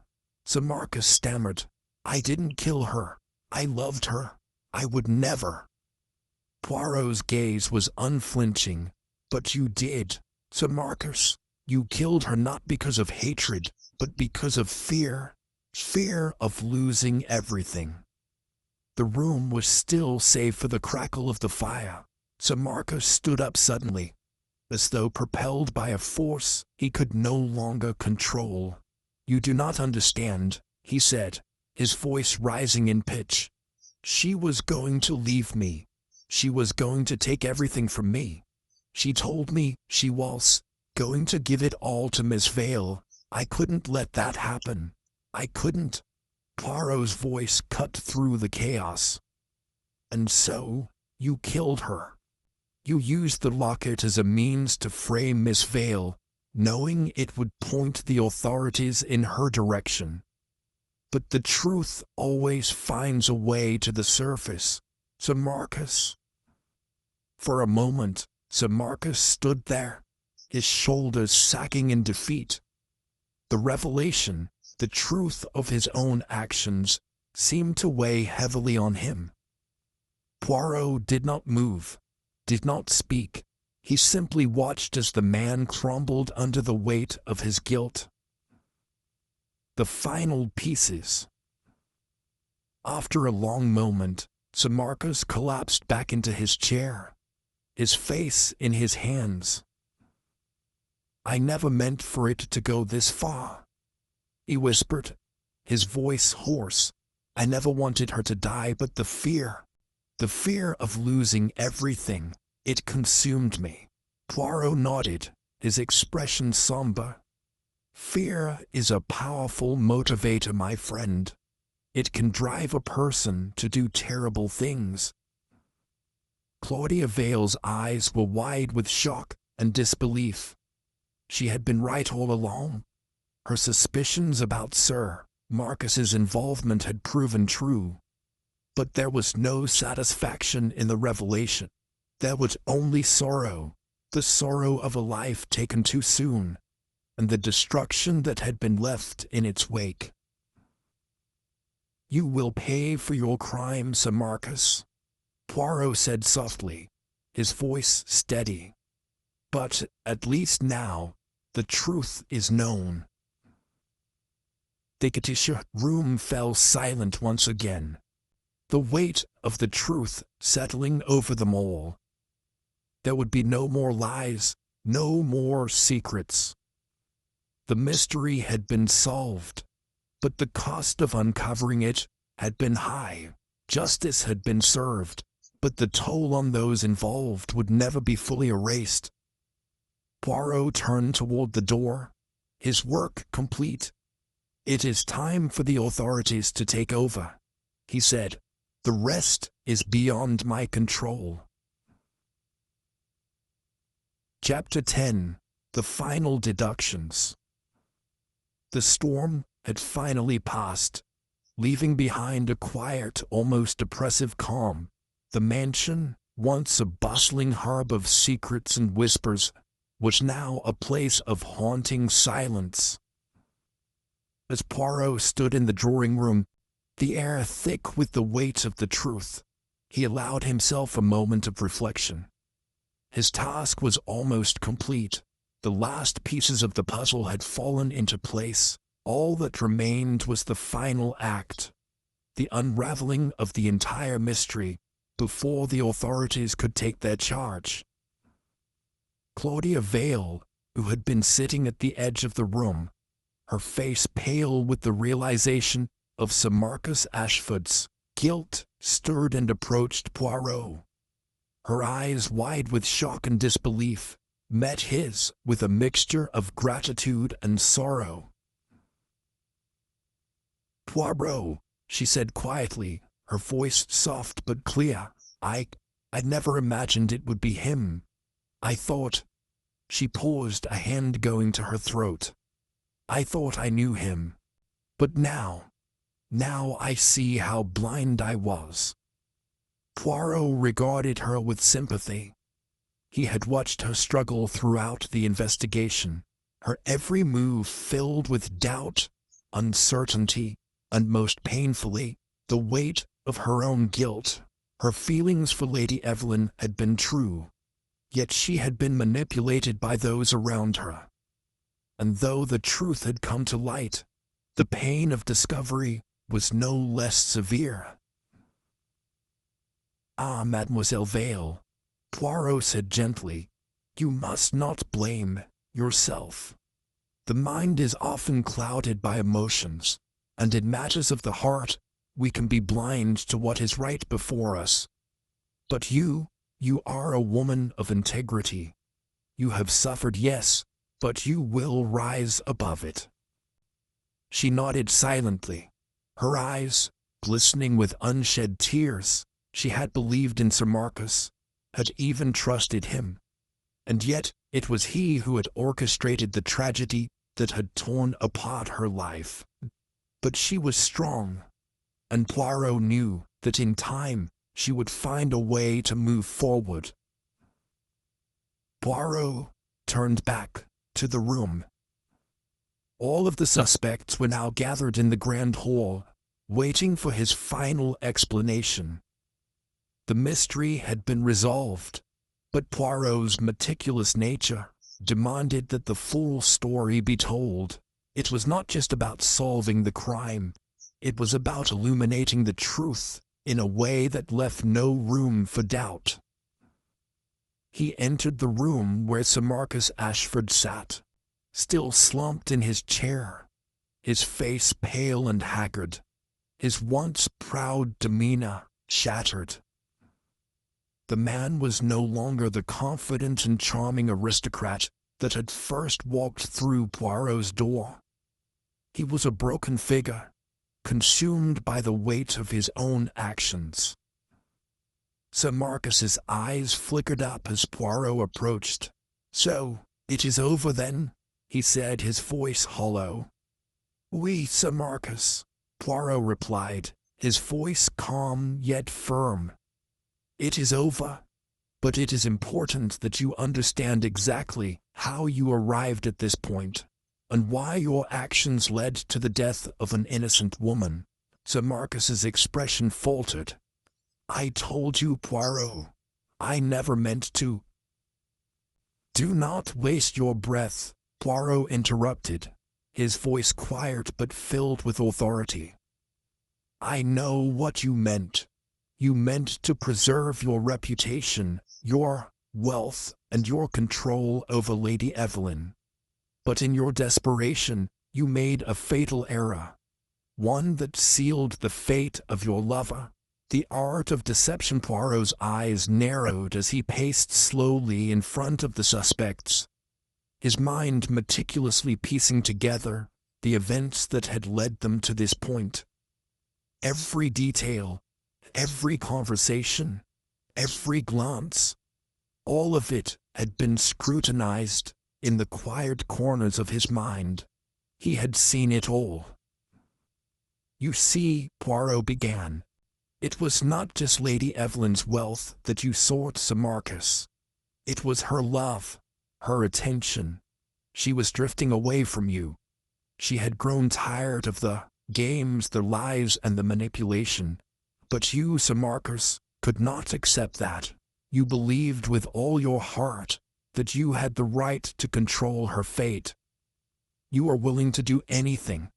Sir Marcus stammered. "I didn't kill her. I loved her. I would never." Poirot's gaze was unflinching. "But you did, Sir Marcus. You killed her not because of hatred, but because of fear. Fear of losing everything." The room was still save for the crackle of the fire. Sir Marcus stood up suddenly, as though propelled by a force he could no longer control. "You do not understand," he said, his voice rising in pitch. "She was going to leave me. She was going to take everything from me. She told me she was going to give it all to Miss Vale. I couldn't let that happen. I couldn't." Poirot's voice cut through the chaos. "And so, you killed her. You used the locket as a means to frame Miss Vale, knowing it would point the authorities in her direction. But the truth always finds a way to the surface, Sir Marcus." For a moment, Sir Marcus stood there, his shoulders sagging in defeat. The revelation, the truth of his own actions, seemed to weigh heavily on him. Poirot did not move, did not speak. He simply watched as the man crumbled under the weight of his guilt. The final pieces. After a long moment, Sir Marcus collapsed back into his chair, his face in his hands. "I never meant for it to go this far," he whispered, his voice hoarse. "I never wanted her to die, but the fear of losing everything, it consumed me." Poirot nodded, his expression somber. "Fear is a powerful motivator, my friend. It can drive a person to do terrible things." Claudia Vale's eyes were wide with shock and disbelief. She had been right all along. Her suspicions about Sir Marcus's involvement had proven true. But there was no satisfaction in the revelation. There was only sorrow, the sorrow of a life taken too soon, and the destruction that had been left in its wake. "You will pay for your crime, Sir Marcus," Poirot said softly, his voice steady. "But at least now, the truth is known." The room fell silent once again, the weight of the truth settling over them all. There would be no more lies, no more secrets. The mystery had been solved, but the cost of uncovering it had been high. Justice had been served, but the toll on those involved would never be fully erased. Poirot turned toward the door, his work complete. "It is time for the authorities to take over," he said. "The rest is beyond my control." Chapter 10. The Final Deductions. The storm had finally passed, leaving behind a quiet, almost oppressive calm. The mansion, once a bustling hub of secrets and whispers, was now a place of haunting silence. As Poirot stood in the drawing room, the air thick with the weight of the truth, he allowed himself a moment of reflection. His task was almost complete. The last pieces of the puzzle had fallen into place. All that remained was the final act, the unraveling of the entire mystery, before the authorities could take their charge. Claudia Vale, who had been sitting at the edge of the room, her face pale with the realization of Sir Marcus Ashford's guilt, stirred and approached Poirot. Her eyes, wide with shock and disbelief, met his with a mixture of gratitude and sorrow. "Poirot," she said quietly, her voice soft but clear, I'd never imagined it would be him. I thought—" She paused, a hand going to her throat. "I thought I knew him. But now I see how blind I was." Poirot regarded her with sympathy. He had watched her struggle throughout the investigation, her every move filled with doubt, uncertainty, and most painfully, the weight of her own guilt. Her feelings for Lady Evelyn had been true, yet she had been manipulated by those around her. And though the truth had come to light, the pain of discovery was no less severe. "Ah, Mademoiselle Vale," Poirot said gently, "you must not blame yourself. The mind is often clouded by emotions, and in matters of the heart, we can be blind to what is right before us. But you are a woman of integrity. You have suffered, yes, but you will rise above it." She nodded silently, her eyes glistening with unshed tears. She had believed in Sir Marcus, had even trusted him. And yet it was he who had orchestrated the tragedy that had torn apart her life. But she was strong, and Poirot knew that in time she would find a way to move forward. Poirot turned back to the room. All of the suspects were now gathered in the grand hall, waiting for his final explanation. The mystery had been resolved, but Poirot's meticulous nature demanded that the full story be told. It was not just about solving the crime, it was about illuminating the truth in a way that left no room for doubt. He entered the room where Sir Marcus Ashford sat, still slumped in his chair, his face pale and haggard, his once proud demeanor shattered. The man was no longer the confident and charming aristocrat that had first walked through Poirot's door. He was a broken figure, consumed by the weight of his own actions. Sir Marcus's eyes flickered up as Poirot approached. "So, it is over then?" he said, his voice hollow. "Oui, Sir Marcus," Poirot replied, his voice calm yet firm. "It is over, but it is important that you understand exactly how you arrived at this point, and why your actions led to the death of an innocent woman." Sir Marcus's expression faltered. "I told you, Poirot. I never meant to—" "Do not waste your breath," Poirot interrupted, his voice quiet but filled with authority. "I know what you meant. You meant to preserve your reputation, your wealth, and your control over Lady Evelyn. But in your desperation, you made a fatal error, one that sealed the fate of your lover." The art of deception. Poirot's eyes narrowed as he paced slowly in front of the suspects, his mind meticulously piecing together the events that had led them to this point. Every detail, every conversation, every glance, all of it had been scrutinized in the quiet corners of his mind. He had seen it all. "You see," Poirot began, "it was not just Lady Evelyn's wealth that you sought, Sir Marcus. It was her love, her attention. She was drifting away from you. She had grown tired of the games, the lies, and the manipulation. But you, Sir Marcus, could not accept that. You believed with all your heart that you had the right to control her fate. You were willing to do anything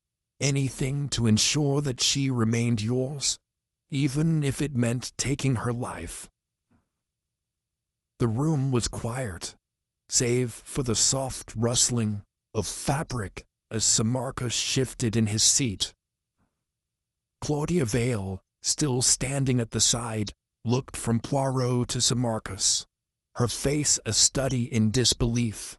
to ensure that she remained yours, even if it meant taking her life." The room was quiet, save for the soft rustling of fabric as Sir Marcus shifted in his seat. Claudia Vale, still standing at the side, looked from Poirot to Sir Marcus, her face a study in disbelief.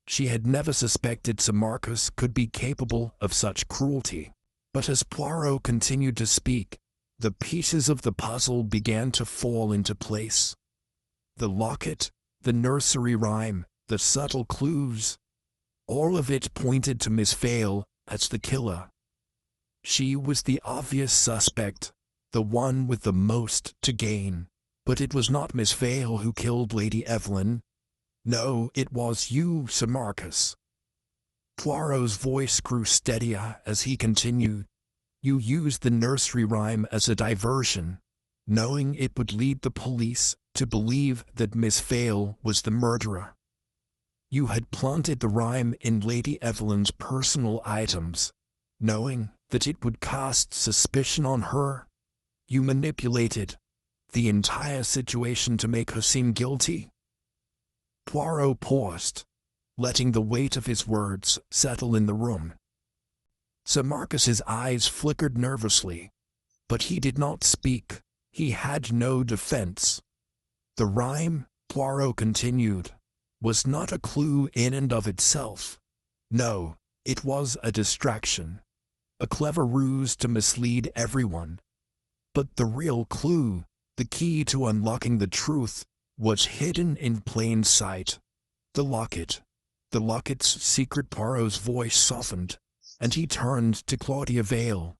She had never suspected Sir Marcus could be capable of such cruelty. But as Poirot continued to speak, the pieces of the puzzle began to fall into place. The locket, the nursery rhyme, the subtle clues, all of it pointed to Miss Vale as the killer. She was the obvious suspect, the one with the most to gain. But it was not Miss Vale who killed Lady Evelyn. No, it was you, Sir Marcus. Poirot's voice grew steadier as he continued. You used the nursery rhyme as a diversion, knowing it would lead the police to believe that Miss Vale was the murderer. You had planted the rhyme in Lady Evelyn's personal items, knowing that it would cast suspicion on her. You manipulated the entire situation to make her seem guilty. Poirot paused, letting the weight of his words settle in the room. Sir Marcus's eyes flickered nervously, but he did not speak. He had no defense. The rhyme, Poirot continued, was not a clue in and of itself. No, it was a distraction, a clever ruse to mislead everyone. But the real clue, the key to unlocking the truth, was hidden in plain sight. The locket. The locket's secret. Poirot's voice softened, and he turned to Claudia Vale.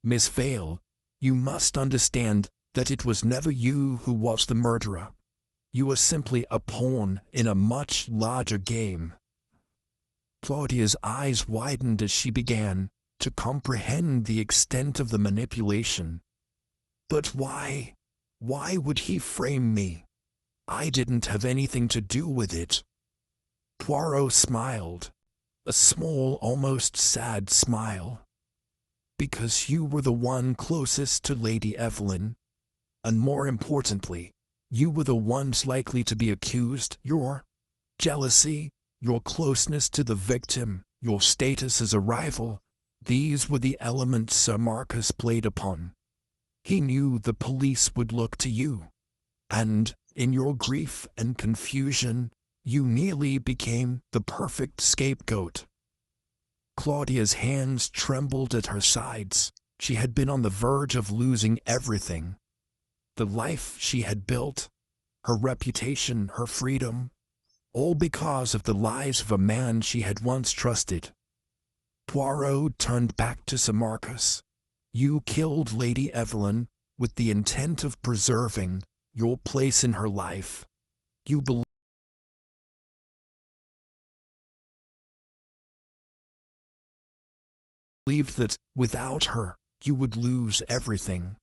Miss Vale, you must understand that it was never you who was the murderer. You were simply a pawn in a much larger game. Claudia's eyes widened as she began to comprehend the extent of the manipulation. But why? Why would he frame me? I didn't have anything to do with it. Poirot smiled, a small, almost sad smile. Because you were the one closest to Lady Evelyn, and more importantly, you were the ones likely to be accused. Your jealousy, your closeness to the victim, your status as a rival, these were the elements Sir Marcus played upon. He knew the police would look to you, and, in your grief and confusion, you nearly became the perfect scapegoat. Claudia's hands trembled at her sides. She had been on the verge of losing everything. The life she had built, her reputation, her freedom, all because of the lies of a man she had once trusted. Poirot turned back to Sir Marcus. You killed Lady Evelyn with the intent of preserving your place in her life. You believed that, without her, you would lose everything.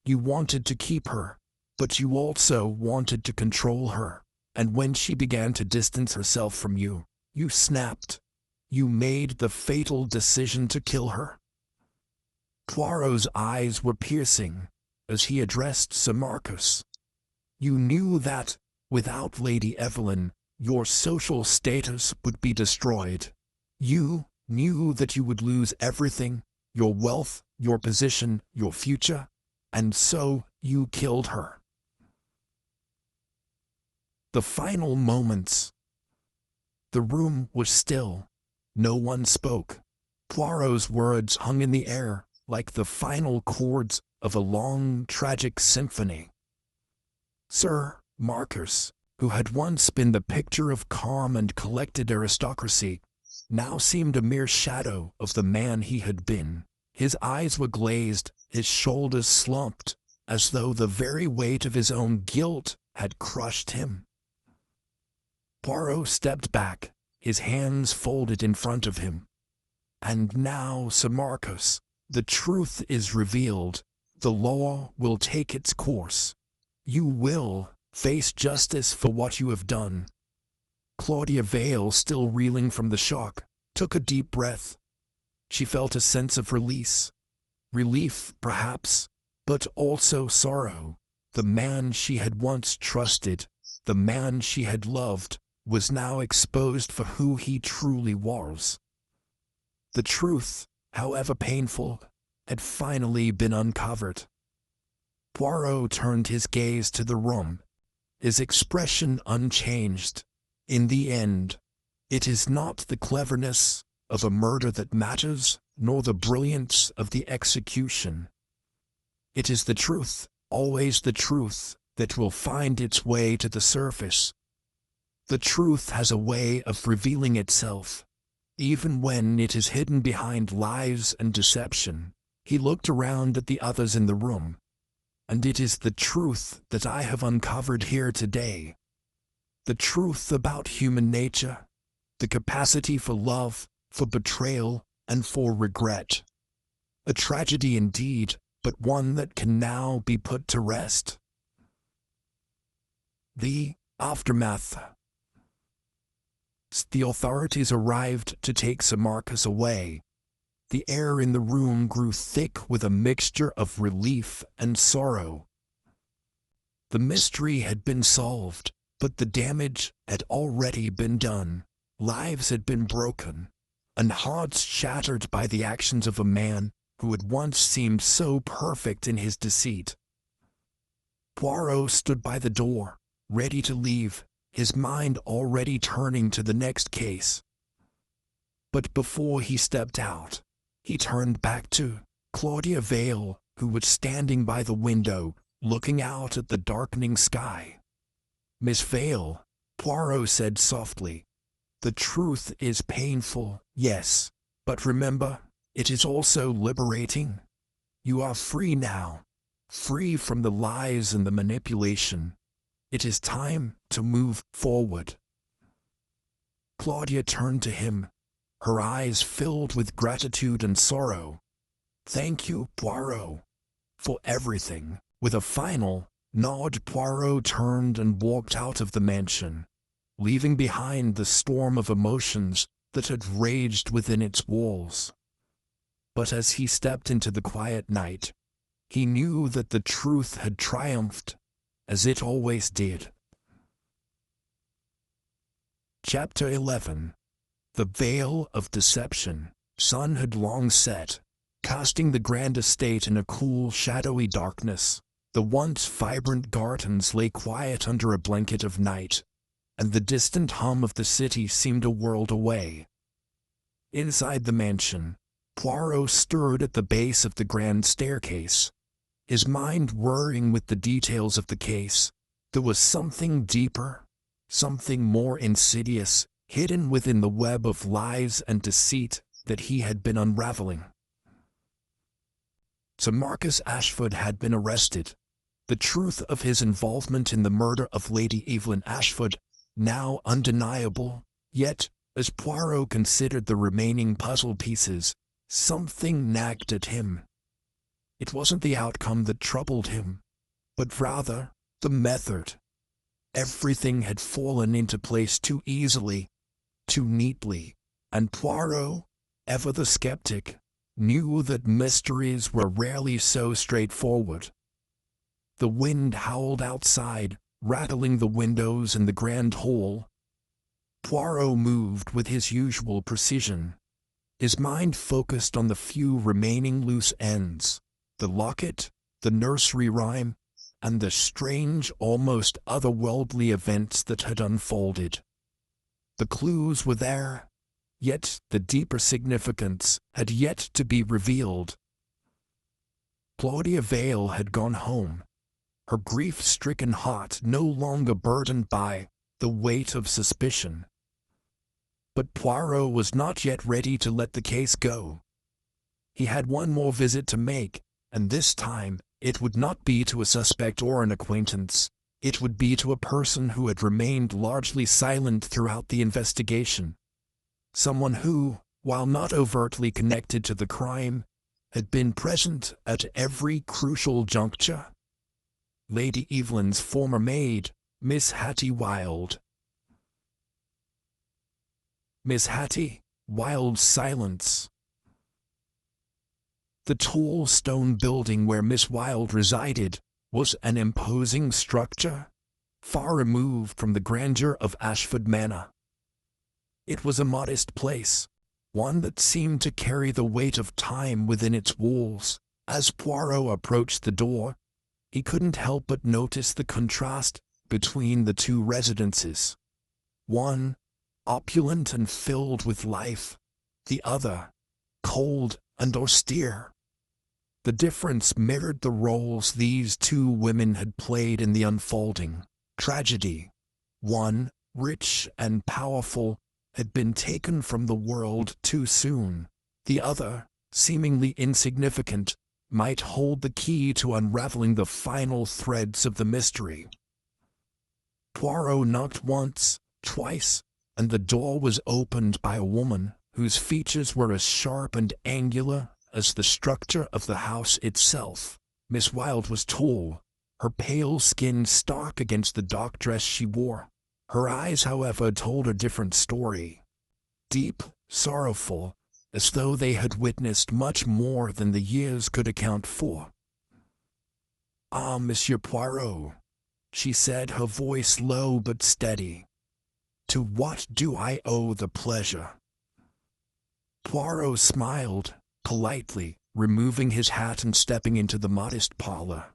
You wanted to keep her, but you also wanted to control her. And when she began to distance herself from you, you snapped. You made the fatal decision to kill her. Poirot's eyes were piercing as he addressed Sir Marcus. You knew that, without Lady Evelyn, your social status would be destroyed. You knew that you would lose everything, your wealth, your position, your future, and so you killed her. The final moments. The room was still. No one spoke. Poirot's words hung in the air, like the final chords of a long, tragic symphony. Sir Marcus, who had once been the picture of calm and collected aristocracy, now seemed a mere shadow of the man he had been. His eyes were glazed, his shoulders slumped, as though the very weight of his own guilt had crushed him. Poirot stepped back, his hands folded in front of him. And now, Sir Marcus, the truth is revealed. The law will take its course. You will face justice for what you have done. Claudia Vale, still reeling from the shock, took a deep breath. She felt a sense of release. Relief, perhaps, but also sorrow. The man she had once trusted, the man she had loved, was now exposed for who he truly was. The truth, however painful, had finally been uncovered. Poirot turned his gaze to the room, his expression unchanged. In the end, it is not the cleverness of a murder that matters, nor the brilliance of the execution. It is the truth, always the truth, that will find its way to the surface. The truth has a way of revealing itself, even when it is hidden behind lies and deception. He looked around at the others in the room. And it is the truth that I have uncovered here today. The truth about human nature, the capacity for love, for betrayal, and for regret. A tragedy indeed, but one that can now be put to rest. The aftermath. The authorities arrived to take Sir Marcus away. The air in the room grew thick with a mixture of relief and sorrow. The mystery had been solved, but the damage had already been done. Lives had been broken, and hearts shattered by the actions of a man who had once seemed so perfect in his deceit. Poirot stood by the door, ready to leave, his mind already turning to the next case. But before he stepped out, he turned back to Claudia Vale, who was standing by the window, looking out at the darkening sky. "Miss Vale," Poirot said softly, "the truth is painful, yes, but remember, it is also liberating. You are free now, free from the lies and the manipulation. It is time to move forward." Claudia turned to him, her eyes filled with gratitude and sorrow. "Thank you, Poirot, for everything." With a final nod, Poirot turned and walked out of the mansion, leaving behind the storm of emotions that had raged within its walls. But as he stepped into the quiet night, he knew that the truth had triumphed, as it always did. Chapter 11. The Veil of Deception. Sun had long set, casting the grand estate in a cool, shadowy darkness. The once vibrant gardens lay quiet under a blanket of night, and the distant hum of the city seemed a world away. Inside the mansion, Poirot stirred at the base of the grand staircase, his mind whirring with the details of the case. There was something deeper, something more insidious, hidden within the web of lies and deceit that he had been unraveling. Sir Marcus Ashford had been arrested. The truth of his involvement in the murder of Lady Evelyn Ashford, now undeniable, yet, as Poirot considered the remaining puzzle pieces, something nagged at him. It wasn't the outcome that troubled him, but rather the method. Everything had fallen into place too easily, too neatly, and Poirot, ever the skeptic, knew that mysteries were rarely so straightforward. The wind howled outside, rattling the windows in the grand hall. Poirot moved with his usual precision, his mind focused on the few remaining loose ends: the locket, the nursery rhyme, and the strange, almost otherworldly events that had unfolded. The clues were there, yet the deeper significance had yet to be revealed. Claudia Vale had gone home, her grief-stricken heart no longer burdened by the weight of suspicion. But Poirot was not yet ready to let the case go. He had one more visit to make, and this time it would not be to a suspect or an acquaintance. It would be to a person who had remained largely silent throughout the investigation. Someone who, while not overtly connected to the crime, had been present at every crucial juncture. Lady Evelyn's former maid, Miss Hattie Wilde. Miss Hattie Wilde's silence. The tall stone building where Miss Wilde resided was an imposing structure, far removed from the grandeur of Ashford Manor. It was a modest place, one that seemed to carry the weight of time within its walls. As Poirot approached the door, he couldn't help but notice the contrast between the two residences. One, opulent and filled with life, the other, cold and austere. The difference mirrored the roles these two women had played in the unfolding tragedy. One, rich and powerful, had been taken from the world too soon. The other, seemingly insignificant, might hold the key to unraveling the final threads of the mystery. Poirot knocked once, twice, and the door was opened by a woman whose features were as sharp and angular as the structure of the house itself. Miss Wilde was tall, her pale skin stark against the dark dress she wore. Her eyes, however, told a different story. Deep, sorrowful, as though they had witnessed much more than the years could account for. "Ah, Monsieur Poirot," she said, her voice low but steady. "To what do I owe the pleasure?" Poirot smiled, politely, removing his hat and stepping into the modest parlor.